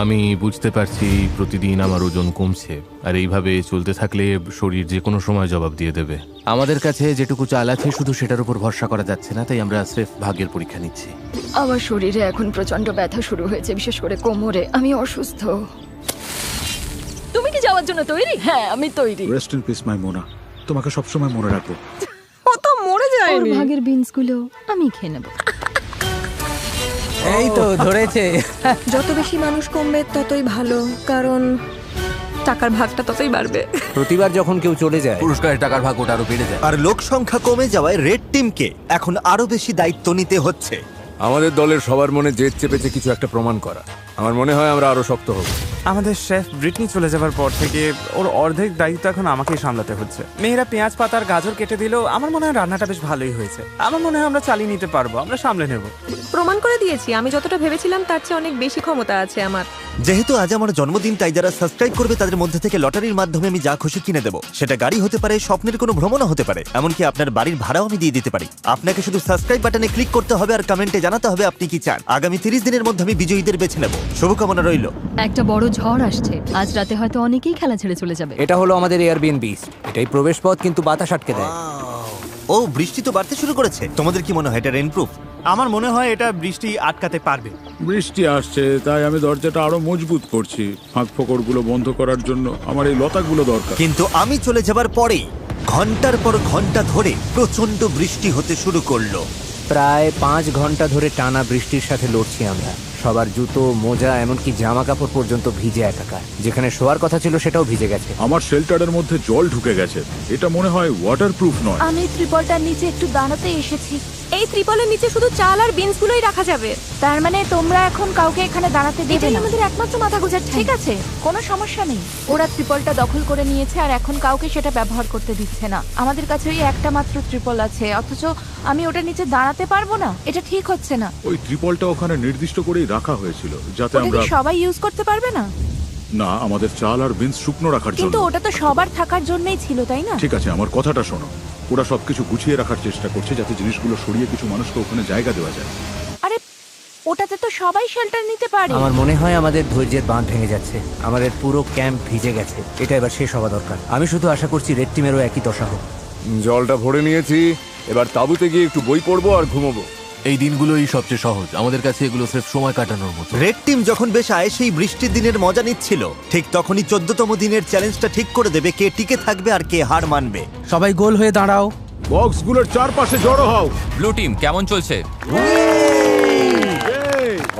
আমি বুঝতে পারছি প্রতিদিন আমার ওজন কমছে, আর এইভাবে চলতে থাকলে শরীর যে কোনো সময় জবাব দিয়ে দেবে। আমাদের কাছে যেটুকু চাল আছে শুধু সেটার উপর ভরসা করা যাচ্ছে না, তাই আমরা স্রেফ ভাগ্যের পরীক্ষা নিচ্ছি। আমার শরীরে এখন প্রচন্ড ব্যথা শুরু হয়েছে, বিশেষ করে কোমরে। আমি অসুস্থ। তুমি কি যাওয়ার জন্য তৈরি? হ্যাঁ, আমি তৈরি। রেস্ট ইন পিস মাই মোনা। তোমাকে সবসময় মনে রাখবো। ও তো মরে ওর যায়নি। ভাগের বিনসগুলো আমি খেয়ে নেব। এই তো ধরেছে। যত বেশি মানুষ কমবে ততই ভালো, কারণ টাকার ভাগটা ততই বাড়বে। প্রতিবার যখন কেউ চলে যায়, পুরস্কারের টাকার ভাগ ওটা আরো বেড়ে যায়। আর লোক সংখ্যা কমে যাওয়ায় রেড টিমকে এখন আরো বেশি দায়িত্ব নিতে হচ্ছে। আমাদের দলের সবার মনে জেদ চেপেছে কিছু একটা প্রমাণ করা। আমার মনে হয় আমরা আরো শক্ত হব। আমাদের শেফ ব্রিটনি চলে যাবার পর থেকে ওর অর্ধেক দায়িত্ব এখন আমাকেই সামলাতে হচ্ছে। মেয়েরা পেঁয়াজ পাতার গাজর কেটে দিলেও আমার মনে হয় রান্নাটা বেশ ভালোই হয়েছে। আমার মনে হয় আমরা চালিয়ে নিতে পারবো, আমরা সামলে নেব। প্রমাণ করে দিয়েছি আমি যতটা ভেবেছিলাম তার চেয়ে অনেক বেশি ক্ষমতা আছে আমার। যেহেতু আজ আমার জন্মদিন, তাই যারা সাবস্ক্রাইব করবে তাদের মধ্যে থেকে লটারির মাধ্যমে আমি যা খুশি কিনে দেবো। সেটা গাড়ি হতে পারে, স্বপ্নের কোনো ভ্রমণও হতে পারে, এমনকি আপনার বাড়ির ভাড়াও আমি দিয়ে দিতে পারি। আপনাকে শুধু সাবস্ক্রাইব বাটনে ক্লিক করতে হবে আর কমেন্টে জানাতে হবে আপনি কি চান। আগামী 30 দিনের মধ্যে আমি বিজয়ীদের বেছে নেব। শুভকামনা রইল। একটা বড় ঝড় আসছে, আজ রাতে হয়তো অনেকেই খেলা ছেড়ে চলে যাবে। এটা হলো আমাদের এয়ারবিএনবি। এটাই প্রবেশ পথ, কিন্তু বাতাস আটকে দেয়। ও, বৃষ্টি তো বাড়তে শুরু করেছে। তোমাদের কি মনে হয় এটা রেইনপ্রুফ? আমার মনে হয় এটা বৃষ্টি আটকাতে পারবে। বৃষ্টি আসছে, তাই আমি দরজাটা আরো মজবুত করছি। ফাঁক ফোকরগুলো বন্ধ করার জন্য আমার এই লতাগুলো দরকার। কিন্তু আমি চলে যাবার পরেই ঘন্টার পর ঘন্টা ধরে প্রচন্ড বৃষ্টি হতে শুরু করলো। প্রায় 5 ঘন্টা ধরে টানা বৃষ্টির সাথে লড়ছি আমরা। সবার জুতো, মোজা, এমনকি জামা কাপড় পর্যন্ত ভিজে একাকার। যেখানে শোয়ার কথা ছিল সেটাও ভিজে গেছে। আমার শেল্টারের মধ্যে জল ঢুকে গেছে। এটা মনে হয় ওয়াটারপ্রুফ নয়। আমি ত্রিপলটার নিচে একটু দাঁড়াতে এসেছি। এই ত্রিপলের নিচে শুধু চাল আর বিনস গুলোই রাখা যাবে। তার মানে তোমরা এখন কাউকে এখানে দাঁড়াতে দেবে এটাই না? আমাদের একমাত্র মাথা গোজার ঠিক আছে, কোনো সমস্যা নেই। ওরা ত্রিপলটা দখল করে নিয়েছে আর এখন কাউকে সেটা ব্যবহার করতে দিচ্ছে না। আমাদের কাছে ওই একটা মাত্র ত্রিপল আছে, অথচ আমি ওটার নিচে দাঁড়াতে পারবো না। এটা ঠিক হচ্ছে না। ওই ত্রিপলটা ওখানে নির্দিষ্ট করেই রাখা হয়েছিল যাতে ওটা কি আমরা সবাই ইউজ করতে পারবে না? না, আমাদের চাল আর বিনস শুকনো রাখার কিন্তু জন্য। ওটা তো সবার থাকার জন্যই ছিল, তাই না? ঠিক আছে, আমার কথাটা শোনো। ওরা সবকিছু গুছিয়ে রাখার চেষ্টা করছে যাতে জিনিসগুলো সরিয়ে কিছু মানুষকে ওখানে জায়গা দেওয়া যায়। আরে ওটাতে তো সবাই শেল্টার নিতে পারে। আমার মনে হয় আমাদের ধৈর্যের বাঁধ ভেঙে যাচ্ছে। আমাদের পুরো ক্যাম্প ভিজে গেছে। এটা এবার শেষ হওয়া দরকার। আমি শুধু আশা করছি রেড টিমেরও একই দশা হোক। জলটা ভরে নিয়েছি, এবার তাঁবুতে গিয়ে একটু বই পড়বো আর ঘুমোবো। এই দিনগুলোই সবচেয়ে সহজ। আমাদের কাছে এগুলো সির্ফ সময় কাটানোর মতো। রেড টিম যখন বেশ আয়েসেই বৃষ্টির দিনের মজা নিচ্ছিল, ঠিক তখনই 14তম দিনের চ্যালেঞ্জটা ঠিক করে দেবে কে টিকে থাকবে আর কে হার মানবে। সবাই গোল হয়ে দাঁড়াও। বক্সগুলোর চারপাশে জড়ো হও। ব্লু টিম কেমন চলছে?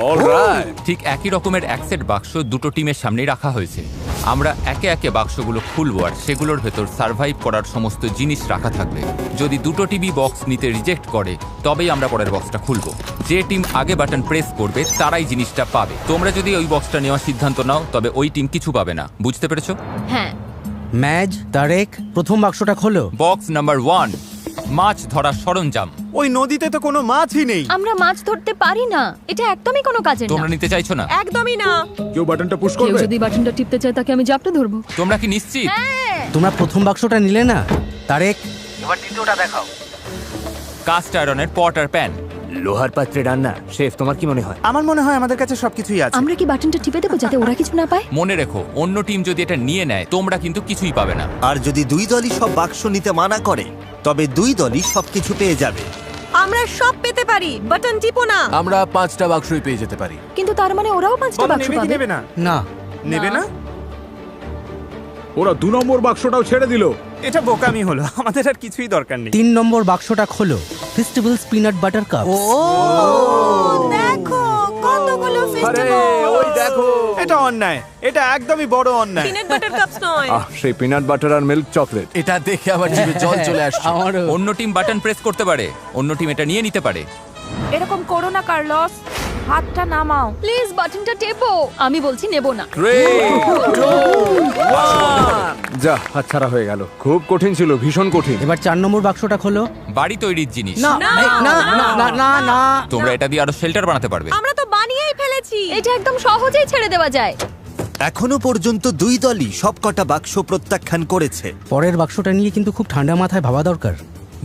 অলরাইট। ঠিক একই রকমের এক সেট বাক্স দুটো টিমের সামনেই রাখা হয়েছে। আমরা একে একে বাক্সগুলো খুলবো আর সেগুলোর ভেতর সার্ভাইভ করার সমস্ত জিনিস রাখা থাকবে। যদি দুটো টিমই বক্স নিতে রিজেক্ট করে তবেই আমরা পরের বক্সটা খুলবো। যে টিম আগে বাটন প্রেস করবে তারাই জিনিসটা পাবে। তোমরা যদি ওই বক্সটা নেওয়ার সিদ্ধান্ত নাও তবে ওই টিম কিছু পাবে না। বুঝতে পেরেছো? হ্যাঁ। ম্যাজ, তারেক, প্রথম বাক্সটা খোলো। বক্স নাম্বার 1, মাছ ধরার সরঞ্জাম। ওই নদীতে তো কোনো মাছই নেই। আমরা মাছ ধরতে পারি না, এটা একদমই কোনো কাজের না। তোমরা নিতে চাইছো না? একদমই না। কেউ বাটনটা পুশ কেউ করবে? যদি বাটনটা টিপতে চায় তাকে আমি জাপটে ধরবো। তোমরা কি নিশ্চিত? তোমরা প্রথম বাক্সটা নিলে না? তারেক, এবার দ্বিতীয়টা দেখাও। কাস্ট আয়রনের পট আর প্যান। লোহার পাত্রে রান্না। শেফ, তোমার কি মনে হয়? আমার মনে হয় আমাদের কাছে সবকিছুই আছে। আমরা কি বাটনটা টিপে দেবো যাতে ওরা কিছু না পায়? মনে রেখো, অন্য টিম যদি এটা নিয়ে নেয় তোমরা কিন্তু কিছুই পাবে না। আর যদি দুই দলই সব বাক্স নিতে মানা করে তবে দুই দলই সবকিছু পেয়ে যাবে। আমরা সব পেতে পারি, বাটন টিপো না। আমরা 5টা বাক্সই পেয়ে যেতে পারি। কিন্তু তার মানে ওরাও 5টা বাক্স নেবে কি পাবে। নেবে না? না। নেবে না? ওরা 2 নম্বর বাক্সটাও ছেড়ে দিল। এটা বোকামি হলো, আমাদের আর কিছুই দরকার নেই। 3 নম্বর বাক্সটা খোলো। Festivals peanut butter cup. দেখো কতগুলো ফেস্টিভ্যাল। ওই দেখো, এটা অন্যায়। এটা একদমই বড় অন্যায়। পিনাট বাটার কাপস নয়। সেই পিনাট বাটার আর মিল্ক চকলেট। এটা দেখে আমার জিভে জল চলে আসছে। অন্য টিম বাটন প্রেস করতে পারে, অন্য টিম এটা নিয়ে নিতে পারে। এরকম করো না কার্লস, হাতটা নামাও। প্লিজ বাটনটা টেপো। আমি বলছি নেব না। যা, হাতছাড়া হয়ে গেল। খুব কঠিন ছিল, ভীষণ কঠিন। এবার 4 নম্বর বাক্সটা খোলো। বাড়ি তৈরির জিনিস। না না না না না না। তোমরা এটা দিয়ে আরো শেল্টার বানাতে পারবে। আমরা তো বানিয়েই ফেলেছি। এটা একদম সহজেই ছেড়ে দেওয়া যায়। এখনো পর্যন্ত দুই দলই সবকটা বাক্স প্রত্যাখ্যান করেছে। পরের বাক্সটা নিয়ে কিন্তু খুব ঠান্ডা মাথায় ভাবা দরকার।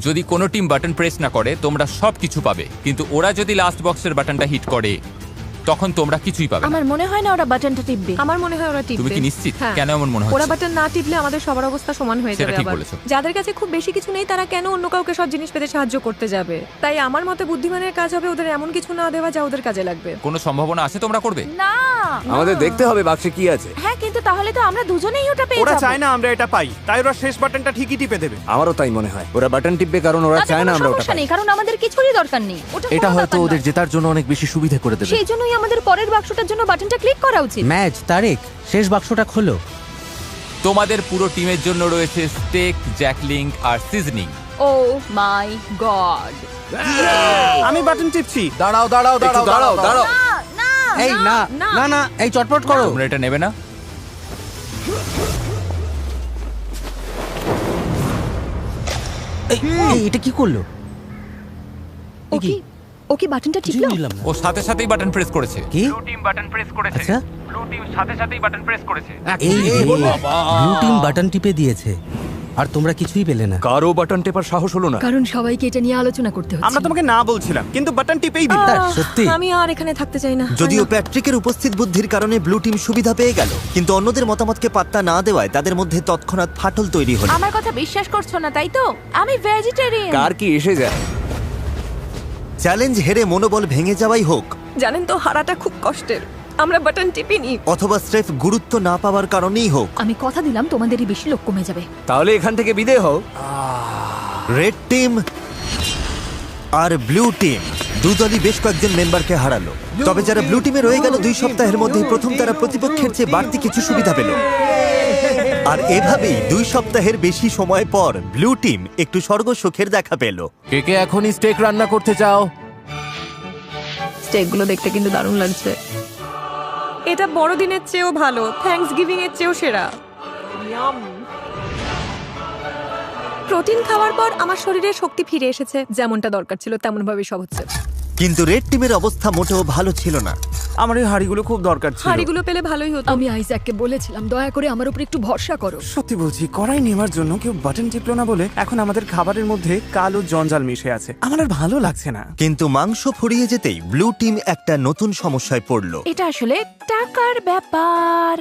যদি কোনো টিম বাটন প্রেস না করে তোমরা সব কিছু পাবে, কিন্তু ওরা যদি লাস্ট বক্সের বাটনটা হিট করে তখন তোমরা কিছুই পাবে না। আমার মনে হয় না ওরা বাটনটা টিপবে। আমার মনে হয় ওরা টিপবে। তুমি কি নিশ্চিত? হ্যাঁ। কেন এমন মনে ওরা হচ্ছে? বাটন না টিপলে আমাদের সবার অবস্থা সমান হয়ে সেটা যাবে। ঠিক আবার বলেছো। যাদের কাছে খুব বেশি কিছু নেই তারা কেন অন্য কাউকে সব জিনিস পেতে সাহায্য করতে যাবে? তাই আমার মতে বুদ্ধিমানের কাজ হবে ওদের এমন কিছু না দেওয়া যা ওদের কাজে লাগবে। কোনো সম্ভাবনা আছে তোমরা করবে? না। আমাদের দেখতে হবে বাক্সে কি আছে। হ্যাঁ, কিন্তু তাহলে তো আমরা দুজনেই ওটা পেয়ে ওরা যাবো। চায় না আমরা এটা পাই, তাই ওরা শেষ বাটনটা ঠিকই টিপে দেবে। আমারও তাই মনে হয়। ওরা বাটন টিপবে কারণ ওরা তাতে চায় না কোনো আমরা ওটা সমস্যা পাই। নেই, কারণ আমাদের কিছুরই দরকার নেই। ওটা এটা কোনো হয়তো ব্যাপার ওদের নয়। জেতার জন্য অনেক বেশি সুবিধা করে দেবে। সেই জন্যই আমাদের পরের বাক্সটার জন্য বাটনটা ক্লিক করা উচিত। ম্যাজ, তারেক, শেষ বাক্সটা খোলো। তোমাদের পুরো টিমের জন্য রয়েছে স্টেক, জ্যাকলিং আর সিজনিং। ও মাই গড। আমি বাটন টিপছি। দাঁড়াও দাঁড়াও দাঁড়াও দাঁড়াও দাঁড়াও। না এই না না না এই চটপট করো। তোমরা এটা নেবে না? এই এটা কি করলো? ও কি বাটনটা টিপলো? ও সাথে সাথেই বাটন প্রেস করেছে। কি? ব্লু টিম বাটন প্রেস করেছে। আচ্ছা ব্লু টিম সাথে সাথেই বাটন প্রেস করেছে। এই ব্লু টিম বাটন টিপে দিয়েছে আর তোমরা কিছুই পেলে না। কারো বাটন টেপার সাহস হলো না। কারণ সবাইকে এটা নিয়ে আলোচনা করতে হচ্ছে। আমরা তোমাকে না বলছিলাম, কিন্তু বাটন টিপেই দিলে। সত্যি আমি আর এখানে থাকতে চাই না। যদিও প্যাট্রিকের উপস্থিত বুদ্ধির কারণে ব্লু টিম সুবিধা পেয়ে গেল, কিন্তু অন্যদের মতামতকে পাত্তা না দেওয়ায় তাদের মধ্যে তৎক্ষণাৎ ফাটল তৈরি হলো। আমার কথা বিশ্বাস করছো না তাই তো? আমি ভেজিটেরিয়ান। কার কি এসে যায়? চ্যালেঞ্জ হেরে মনোবল ভেঙে যাওয়াই হোক, জানেন তো হারাটা খুব কষ্টের। আমরা বাটন টিপিনি। অথবা স্রেফ গুরুত্ব না পাওয়ার কারণেই হোক, আমি কথা দিলাম তোমাদেরই বেশি লোক কমে যাবে। তাহলে এখান থেকে বিদেয় হও। রেড টিম আর ব্লু টিম দুদলই বেশ কয়েকজন মেম্বারকে হারালো। তবে যারা ব্লু টিমে রয়ে গেল 2 সপ্তাহের মধ্যেই প্রথম তারা প্রতিপক্ষের চেয়ে বাড়তি কিছু সুবিধা পেল। আর এভাবেই 2 সপ্তাহের বেশি সময় পর ব্লু টিম একটু স্বর্গ সুখের দেখা পেল। কে কে এখনই স্টেক রান্না করতে চাও? স্টেকগুলো দেখতে কিন্তু দারুণ লাগছে। এটা বড়দিনের চেয়েও ভালো, থ্যাঙ্কস গিভিং এর চেয়েও সেরা। প্রোটিন খাওয়ার পর আমার শরীরে শক্তি ফিরে এসেছে, যেমনটা দরকার ছিল তেমন ভাবে সব হচ্ছে। কিন্তু রেড টিমের অবস্থা মোটেও ভালো ছিল না। আমার এই হাড়িগুলো খুব দরকার ছিল। হাড়িগুলো পেলে ভালোই হতো। আমি আইজ্যাককে বলেছিলাম দয়া করে আমার উপর একটু ভরসা করো। সত্যি বলছি, কড়াই নেওয়ার জন্য কেউ বাটন টিপলো না বলে এখন আমাদের খাবারের মধ্যে কালো জঞ্জাল মিশে আছে। আমার আর ভালো লাগছে না। কিন্তু মাংস ফুরিয়ে যেতেই ব্লু টিম একটা নতুন সমস্যায় পড়ল। এটা আসলে টাকার ব্যাপার।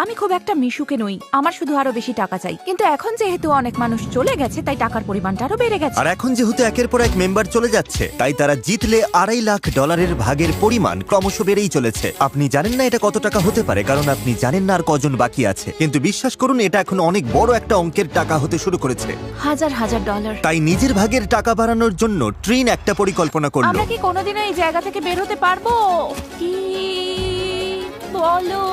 আমি খুব একটা মিশুকে নই, আমার শুধু আরো বেশি টাকা চাই। কিন্তু এখন যেহেতু অনেক মানুষ চলে গেছে তাই টাকার পরিমাণটা আরো বেড়ে গেছে। আর এখন যেহেতু একের পর এক মেম্বার চলে যাচ্ছে, তাই তারা জিতলে $2.5 লাখ ভাগের পরিমাণ ক্রমশ বেড়েই চলেছে। আপনি জানেন না এটা কত টাকা হতে পারে, কারণ আপনি জানেন না আর কজন বাকি আছে। কিন্তু বিশ্বাস করুন, এটা এখন অনেক বড় একটা অঙ্কের টাকা হতে শুরু করেছে। হাজার হাজার ডলার। তাই নিজের ভাগের টাকা বাড়ানোর জন্য ট্রিন একটা পরিকল্পনা করলো। আমরা কি কোনোদিনও এই জায়গা থেকে বের হতে পারবো? কি বলো?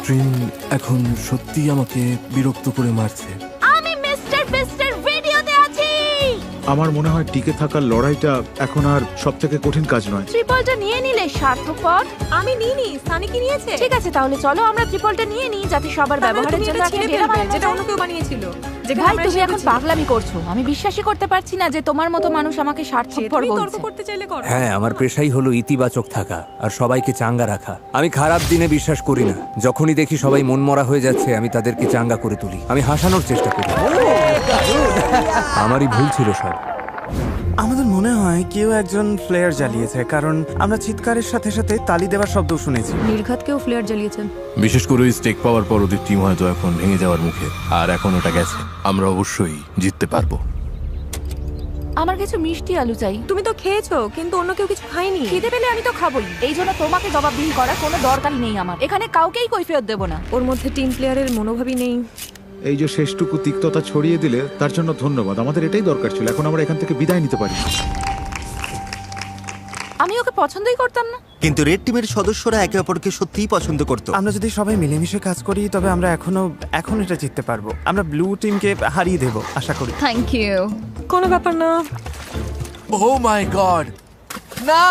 ট্রিন এখন সত্যি আমাকে বিরক্ত করে মারছে। আমি মিস্টার বেস্টের ভিডিওতে আছি। আমার মনে হয় টিকে থাকার লড়াইটা এখন আর সবথেকে কঠিন কাজ নয়। ট্রিপলটা নিয়ে নিলে সার্থকপর। আমি নিইনি, সানি কি নিয়েছে? ঠিক আছে, তাহলে চলো আমরা ট্রিপলটা নিয়ে নিই, যাতে সবার ব্যবহারের জন্য একটা ডেরা বানানো যেটা যায়। অন্য কেউ বানিয়েছিল। ভাই, তুমি এখন পাগলামি করছো। আমি বিশ্বাসই করতে পারছি না যে তোমার মতো মানুষ আমাকে স্বার্থপর তর্ক বলছে। করতে চাইলে করো। হ্যাঁ, আমার পেশাই হলো ইতিবাচক থাকা আর সবাইকে চাঙ্গা রাখা। আমি খারাপ দিনে বিশ্বাস করি না। যখনই দেখি সবাই মনমরা হয়ে যাচ্ছে, আমি তাদেরকে চাঙ্গা করে তুলি। আমি হাসানোর চেষ্টা করি। আমারই ভুল ছিল সব। আমাদের মনে হয় কেউ একজন ফ্লেয়ার জ্বালিয়েছে, কারণ আমরা চিৎকারের সাথে সাথে তালি দেওয়ার শব্দ শুনেছি। নির্ঘাতকেও ফ্লেয়ার জ্বালিয়েছেন। বিশেষ করে ওই স্টেক পাওয়ার পর ওদের টিম হয়তো এখন ভেঙে যাওয়ার মুখে, আর এখন ওটা গেছে। আমরা অবশ্যই জিততে পারবো। আমার কিছু মিষ্টি আলু চাই। তুমি তো খেয়েছো, কিন্তু অন্য কেউ কিছু খায়নি। খিদে পেলে আমি তো খাবোই। এই জন্য তোমাকে জবাবদিহি করার কোনো দরকার নেই আমার। এখানে কাউকেই কৈফিয়ত দেব না। ওর মধ্যে টিম প্লেয়ারের মনোভাবই নেই। এই যে শেষটুকু তিক্ততা ছড়িয়ে দিলে তার জন্য ধন্যবাদ। আমাদের এটাই দরকার ছিল। এখন আমরা এখান থেকে বিদায় নিতে পারি। আমি ওকে পছন্দই করতাম না। কিন্তু রেড টিমের সদস্যরা একে অপরকে সত্যিই পছন্দ করত। আমরা যদি সবাই মিলেমিশে কাজ করি, তবে আমরা এখন এটা জিততে পারবো। আমরা ব্লু টিমকে হারিয়ে দেব আশা করি। Thank you. কোনো ব্যাপার না। ও মাই গড, না!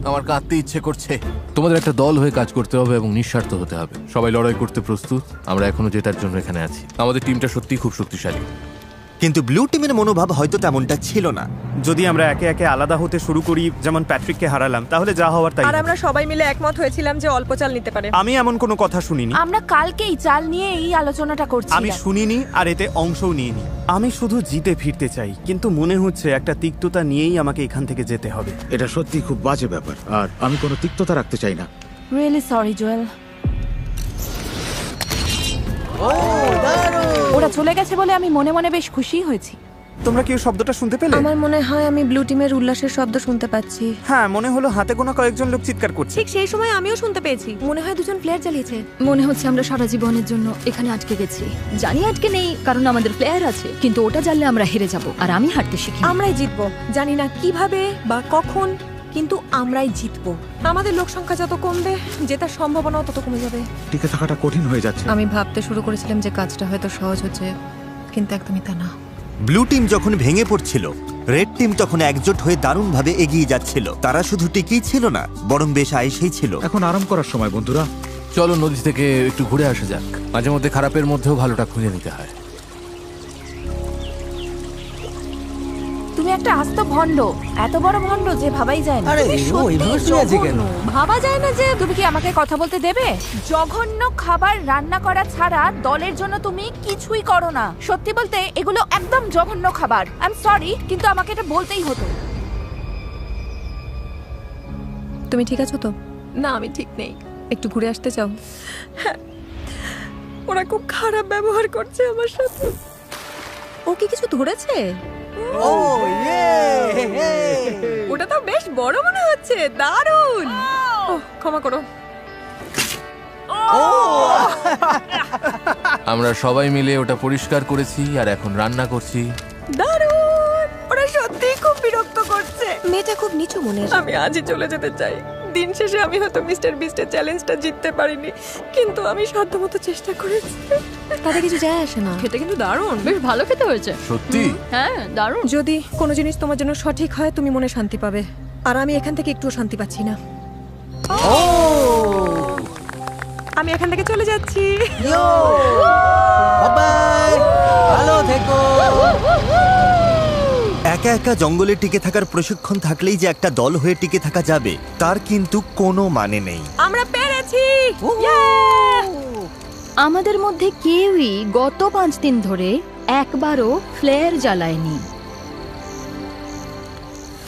আমার কাঁদতে ইচ্ছে করছে। তোমাদের একটা দল হয়ে কাজ করতে হবে এবং নিঃস্বার্থ হতে হবে। সবাই লড়াই করতে প্রস্তুত। আমরা এখনো জেতার জন্য এখানে আছি। আমাদের টিমটা সত্যিই খুব শক্তিশালী। কিন্তু ব্লু টিমের মনোভাব হয়তো তেমনটা ছিল না। যদি আমরা একে একে আলাদা হতে শুরু করি, যেমন প্যাট্রিককে হারালাম, তাহলে যা হওয়ার তাই। আর আমরা সবাই মিলে একমত হয়েছিলাম যে অল্প চাল নিতে পারে। আমি এমন কোনো কথা শুনিনি। আমরা কালকেই চাল নিয়ে এই আলোচনাটা করছি। আমি শুনিনি আর এতে অংশও নিইনি। আমি শুধু জিতে ফিরতে চাই, কিন্তু মনে হচ্ছে একটা তিক্ততা নিয়েই আমাকে এখান থেকে যেতে হবে। এটা সত্যি খুব বাজে ব্যাপার, আর আমি কোনো তিক্ততা রাখতে চাই না। Really sorry Joel. ওরা চলে গেছে বলে আমি মনে মনে বেশ খুশি হয়েছি। তোমরা কি শব্দটা শুনতে পেলে? আমার মনে হয় আমি ব্লু টিমের উল্লাসের শব্দ শুনতে পাচ্ছি। হ্যাঁ, মনে হলো হাতে গোনা কয়েকজন লোক চিৎকার করছে। ঠিক সেই সময় আমিও শুনতে পেয়েছি। মনে হয় দুজন প্লেয়ার জ্বালিয়েছে। মনে হচ্ছে আমরা সারা জীবনের জন্য এখানে আটকে গেছি। জানি আটকে নেই, কারণ আমাদের প্লেয়ার আছে, কিন্তু ওটা জানলে আমরা হেরে যাব। আর আমি হারতে শিখি। আমরাই জিতবো, জানি না কিভাবে বা কখন, কিন্তু আমরাই জিতবো। আমাদের লোক সংখ্যা যত কমবে, জেতার সম্ভাবনাও তত কমে যাবে। টিকে থাকাটা কঠিন হয়ে যাচ্ছে। আমি ভাবতে শুরু করেছিলাম যে কাজটা হয়তো সহজ হচ্ছে, কিন্তু একদমই তা না। ব্লু টিম যখন ভেঙে পড়ছিল, রেড টিম তখন একজোট হয়ে দারুণভাবে এগিয়ে যাচ্ছিল। তারা শুধু টিকেই ছিল না, বরং বেশ আয়েসেই ছিল। এখন আরাম করার সময় বন্ধুরা। চলো নদী থেকে একটু ঘুরে আসা যাক। মাঝে মধ্যে খারাপের মধ্যেও ভালোটা খুঁজে নিতে হয়। তুমি একটা আস্ত ভণ্ড, এত বড় ভণ্ড যে ভাবাই যায় না। আরে, তুমি ও সত্যিই এভাবে শুনে আছে কেন? জঘন্য। ভাবা যায় না যে তুমি কি আমাকে কথা বলতে দেবে? জঘন্য খাবার রান্না করা ছাড়া দলের জন্য তুমি কিছুই করো না। সত্যি বলতে এগুলো একদম জঘন্য খাবার। আই এম সরি, কিন্তু আমাকে এটা বলতেই হতো। তুমি ঠিক আছো তো? না, আমি ঠিক নেই। একটু ঘুরে আসতে চাও? হ্যাঁ, ওরা খুব খারাপ ব্যবহার করছে আমার সাথে। ও কি কিছু ধরেছে? ও ইয়ে! ওটা তো বেশ বড় মনে হচ্ছে, দারুণ। ক্ষমা করো। আমরা সবাই মিলে ওটা পরিষ্কার করেছি আর এখন রান্না করছি। দারুণ! ওরা সত্যিই খুব বিরক্ত করছে। মেয়েটা খুব নিচু মনের। আমি আজই চলে যেতে চাই। দিন শেষে আমি হয়তো মিস্টার বিস্টের চ্যালেঞ্জটা জিততে পারিনি, কিন্তু আমি সাধ্যমতো চেষ্টা করেছি। তাতে কিছু যায় আসে না। খেতে কিন্তু দারুণ, বেশ ভালো খেতে হয়েছে। সত্যি? হ্যাঁ, দারুণ। যদি কোনো জিনিস তোমার জন্য সঠিক হয়, তুমি মনে শান্তি পাবে। আর আমি এখান থেকে একটুও শান্তি পাচ্ছি না। আমি এখান থেকে চলে যাচ্ছি। বাই, ভালো থেকো। একা একা জঙ্গলে টিকে থাকার প্রশিক্ষণ থাকলেই যে একটা দল হয়ে টিকে থাকা যাবে তার কিন্তু কোনো মানে নেই। আমরা পেরেছি। আমাদের মধ্যে কেউই গত 5 দিন ধরে একবারও ফ্লেয়ার জ্বালায়নি।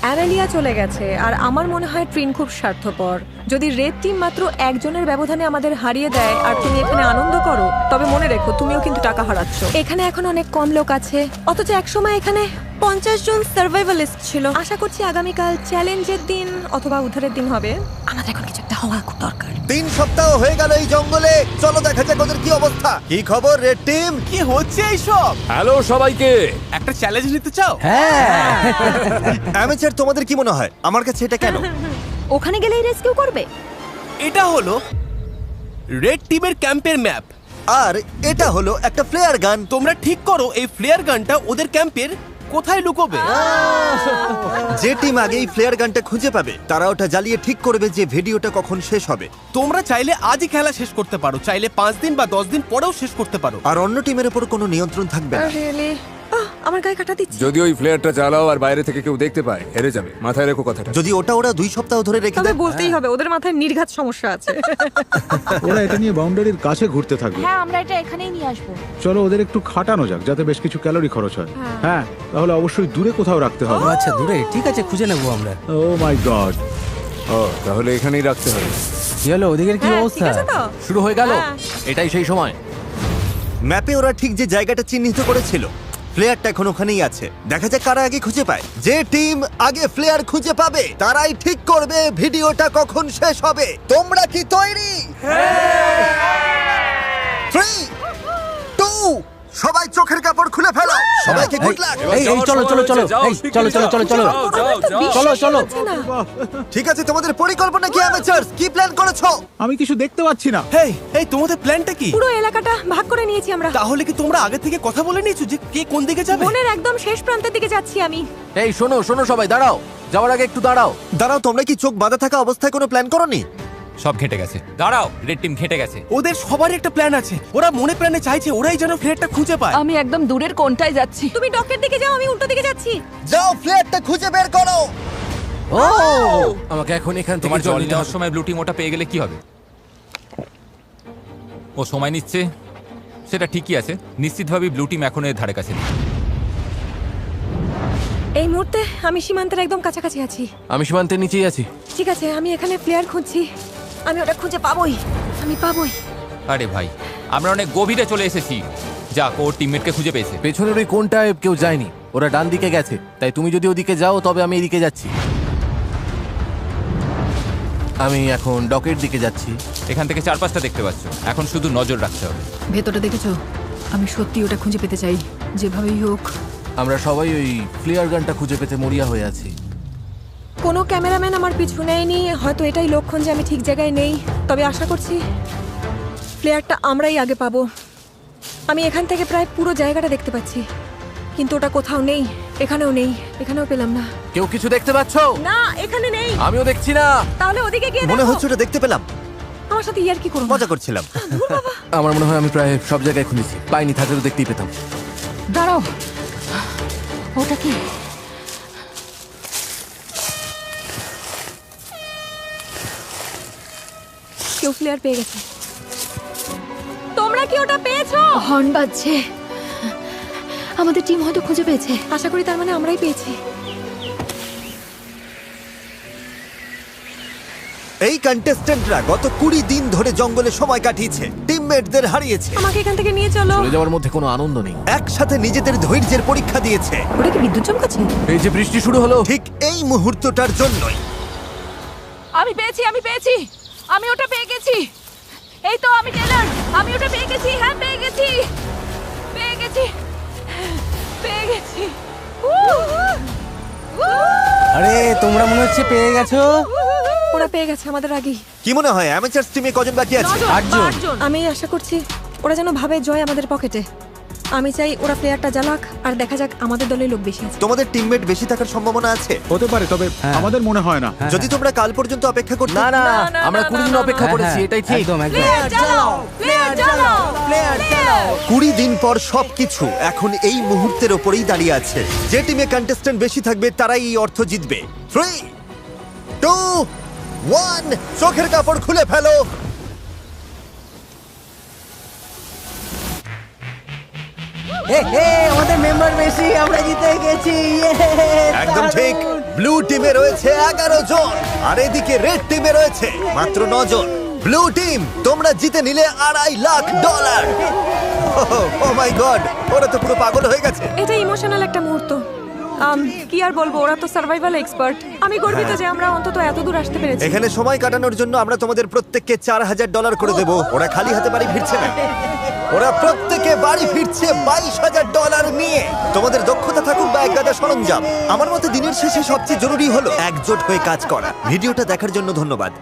অ্যারেলিয়া চলে গেছে, আর আমার মনে হয় ট্রিন খুব স্বার্থপর। যদি রেড টিম মাত্র একজনের ব্যবধানে আমাদের হারিয়ে দেয় আর তুমি এখানে আনন্দ করো, তবে মনে রেখো তুমিও কিন্তু টাকা হারাচ্ছ। এখানে এখন অনেক কম লোক আছে, অথচ একসময় এখানে 50 জন সার্ভাইভালিস্ট ছিল। আশা করছি আগামীকাল চ্যালেঞ্জের দিন অথবা উদ্ধারের দিন হবে। আমাদের এখন কিছু একটা হওয়া খুব দরকার। 3 সপ্তাহ হয়ে গেল এই জঙ্গলে। চলো দেখা যাক ওদের কি অবস্থা। কি খবর রেড টিম? কি হচ্ছে এইসব? হ্যালো সবাইকে। একটা চ্যালেঞ্জ নিতে চাও? হ্যাঁ। অ্যামেচার, তোমাদের কি মনে হয় আমার কাছে এটা কেন? ওখানে গেলেই রেস্কিউ করবে? এটা হলো রেড টিমের ক্যাম্পের ম্যাপ, আর এটা হলো একটা ফ্লেয়ার গান। তোমরা ঠিক করো এই ফ্লেয়ার গানটা ওদের ক্যাম্পের কোথায় লুকোবে। যে টিম আগে এই ফ্লেয়ার গানটা খুঁজে পাবে তারা ওটা জ্বালিয়ে ঠিক করবে যে ভিডিওটা কখন শেষ হবে। তোমরা চাইলে আজই খেলা শেষ করতে পারো, চাইলে 5 দিন বা 10 দিন পরেও শেষ করতে পারো। আর অন্য টিমের উপর কোনো নিয়ন্ত্রণ থাকবে না। আমার গায়ে কাটা দিচ্ছে। যদি ওই ফ্লেয়ারটা চালাও আর বাইরে থেকে কেউ দেখতে পায়, হেরে যাবে। মাথায় রেখো কথাটা। যদি ওটা ওরা 2 সপ্তাহ ধরে রেখে তবে দেয়, বলতেই হবে ওদের মাথায় নির্ঘাত সমস্যা আছে। ওরা এটা নিয়ে বাউন্ডারির কাছে ঘুরতে থাকবে। হ্যাঁ, আমরা এটা এখানেই নিয়ে আসবো। চলো ওদের একটু খাটানো যাক, যাতে বেশ কিছু ক্যালোরি খরচ হয়। হ্যাঁ, তাহলে অবশ্যই দূরে কোথাও রাখতে হবে। আচ্ছা, দূরে? ঠিক আছে, খুঁজে নেবো আমরা। ও মাই গড। ও, তাহলে এখানেই রাখতে হবে। কি হলো, ওদিকের কি অবস্থা? শুরু হয়ে গেল। এটাই সেই সময়। ম্যাপে ওরা ঠিক যে জায়গাটা চিহ্নিত করেছিল, ফ্লেয়ারটা এখন ওখানেই আছে। দেখা যাক কারা আগে খুঁজে পায়। যে টিম আগে ফ্লেয়ার খুঁজে পাবে তারাই ঠিক করবে ভিডিওটা কখন শেষ হবে। তোমরা কি তৈরি? 3, 2, সবাই চোখের কাপড় খুলে ফেলো। সবাইকে গুড লাক। এই চলো চলো চলো, এই চলো চলো চলো চলো চলো চলো। ঠিক আছে, তোমাদের পরিকল্পনা কি অ্যামেচারস? কি প্ল্যান করেছো? আমি কিছু দেখতে পাচ্ছি না। হেই, এই তোমাদের প্ল্যানটা কি? পুরো এলাকাটা ভাগ করে নিয়েছি আমরা। তাহলে কি তোমরা আগে থেকে কথা বলে নিয়েছো যে কে কোন দিকে যাবে? বনের একদম শেষ প্রান্তের দিকে যাচ্ছি আমি। এই শোনো শোনো সবাই, দাঁড়াও। যাওয়ার আগে একটু দাঁড়াও। দাঁড়াও, তোমরা কি চোখ বাঁধা থাকা অবস্থায় কোনো প্ল্যান করোনি? সব ঘেটে গেছে। দাঁড়াও, রেড টিম ঘেটে গেছে। ওদের সবারই একটা প্ল্যান আছে। ওরা মনে প্রাণে চাইছে ওরাই যেন ফ্লেয়ারটা খুঁজে পায়। আমি একদম দূরের কোণটায় যাচ্ছি। তুমি ডকের দিকে যাও, আমি উল্টো দিকে যাচ্ছি। যাও, ফ্লেয়ারটা খুঁজে বের করো। ও, আমাকে এখন এখান থেকে তোমার জল নিতে নেওয়ার হবে। সময় ব্লু টিম ওটা পেয়ে গেলে কি হবে? ও সময় নিচ্ছে, সেটা ঠিকই আছে। নিশ্চিতভাবেই ব্লু টিম এখন এর ধারে কাছে নেই। এই মুহূর্তে আমি সীমান্তের একদম কাছাকাছি আছি। আমি সীমান্তের নিচেই আছি। ঠিক আছে, আমি এখানে প্লেয়ার খুঁজছি। আমি ওটা খুঁজে পাবোই, আমি পাবোই। আরে ভাই, আমরা অনেক গভীরে চলে এসেছি। যাক, ওর টিমমেটকে খুঁজে পেয়েছে। পেছনের ওই কোনটায় কেউ যায়নি, ওরা ডান দিকে গেছে। তাই তুমি যদি ওদিকে যাও তবে আমি এদিকে যাচ্ছি। আমি এখন ডকের দিকে যাচ্ছি। এখান থেকে 4-5টা দেখতে পাচ্ছ, এখন শুধু নজর রাখতে হবে। ভেতরটা দেখেছো? আমি সত্যি ওটা খুঁজে পেতে চাই, যেভাবেই হোক। আমরা সবাই ওই ফ্লেয়ার গানটা খুঁজে পেতে মরিয়া হয়ে আছি। কোনো ক্যামেরাম্যান আমার পিছু নেয়নি, হয়তো এটাই লক্ষণ যে আমি ঠিক জায়গায় নেই। তবে আশা করছি প্লেয়ারটা আমরাই আগে পাবো। আমি এখান থেকে প্রায় পুরো জায়গাটা দেখতে পাচ্ছি, কিন্তু ওটা কোথাও নেই। এখানেও নেই, এখানেও পেলাম না। কেউ কিছু দেখতে পাচ্ছ? না, এখানে নেই। আমিও দেখছি না। তাহলে ওদিকে গিয়ে মনে দেখো। হচ্ছে ওটা দেখতে পেলাম। আমার সাথে ইয়ার কি করো? মজা করছিলাম। আমার মনে হয় আমি প্রায় সব জায়গায় খুঁজেছি, পাইনি, থাকলে তো দেখতেই পেতাম। দাঁড়াও, ওটা কি? কেউ ফ্লেয়ার পেয়ে গেছে। তোমরা কি ওটা পেয়েছো? হর্ন বাজছে, আমাদের টিম হয়তো খুঁজে পেয়েছে। আশা করি তার মানে আমরাই পেয়েছি। এই কন্টেস্ট্যান্টরা গত 20 দিন ধরে জঙ্গলে সময় কাটিয়েছে, টিমমেটদের হারিয়েছে, আমাকে এখান থেকে নিয়ে চলো। চলে যাওয়ার মধ্যে কোনো আনন্দ নেই। একসাথে নিজেদের ধৈর্যের পরীক্ষা দিয়েছে। ওটা কি বিদ্যুৎ চমকাচ্ছে? এই যে বৃষ্টি শুরু হলো, ঠিক এই মুহূর্তটার জন্যই। আমি পেয়েছি, আমি পেয়েছি, আমি ওটা পেয়ে গেছি। এই তো আমি টেলর, আমি ওটা পেয়ে গেছি। হ্যাঁ, পেয়ে গেছি, পেয়ে গেছি, পেয়ে গেছি। আরে তোমরা মনে হচ্ছে পেয়ে গেছো। ওরা পেয়ে গেছে আমাদের আগেই। কি মনে হয় অ্যামেচার টিমে কজন বাকি আছে? 8 জন। আমি আশা করছি ওরা যেন ভাবে জয় আমাদের পকেটে। আমি চাই ওরা প্লেয়ারটা জ্বালাক আর দেখা যাক আমাদের দলের লোক বেশি আছে। তোমাদের টিমমেট বেশি থাকার সম্ভাবনা আছে? হতে পারে, তবে আমাদের মনে হয় না। যদি তোমরা কাল পর্যন্ত অপেক্ষা করতে। না না, আমরা 20 দিন অপেক্ষা করেছি, এটাই ঠিক। একদম একদম। প্লেয়ার জ্বালাও, প্লেয়ার জ্বালাও। 20 দিন পর সবকিছু এখন এই মুহূর্তের ওপরেই দাঁড়িয়ে আছে। যে টিমে কন্টেস্ট্যান্ট বেশি থাকবে তারাই এই অর্থ জিতবে। 3, 2, 1, চোখের কাপড় খুলে ফেলো। আমাদের মেম্বার বেশি, আমরা জিতে গেছি। একদম ঠিক। ব্লু টিমে রয়েছে 11 জন আর এদিকে রেড টিমে রয়েছে মাত্র 9 জন। ব্লু টিম, তোমরা জিতে নিলে $2.5 লাখ। ও মাই গড, ওরা তো পুরো পাগল হয়ে গেছে। এটা ইমোশনাল একটা মুহূর্ত। কি আর বলবো, ওরা তো সার্ভাইভাল এক্সপার্ট। আমি গর্বিত যে আমরা অন্তত এত দূর আসতে পেরেছি। এখানে সময় কাটানোর জন্য আমরা তোমাদের প্রত্যেককে $4,000 করে দেব। ওরা খালি হাতে বাড়ি ফিরছে না, ওরা প্রত্যেকে বাড়ি ফিরছে $22,000 নিয়ে। তোমাদের দক্ষতা থাকুক বা এক গাদা সরঞ্জাম, আমার মতে দিনের শেষে সবচেয়ে জরুরি হলো একজোট হয়ে কাজ করা। ভিডিওটা দেখার জন্য ধন্যবাদ।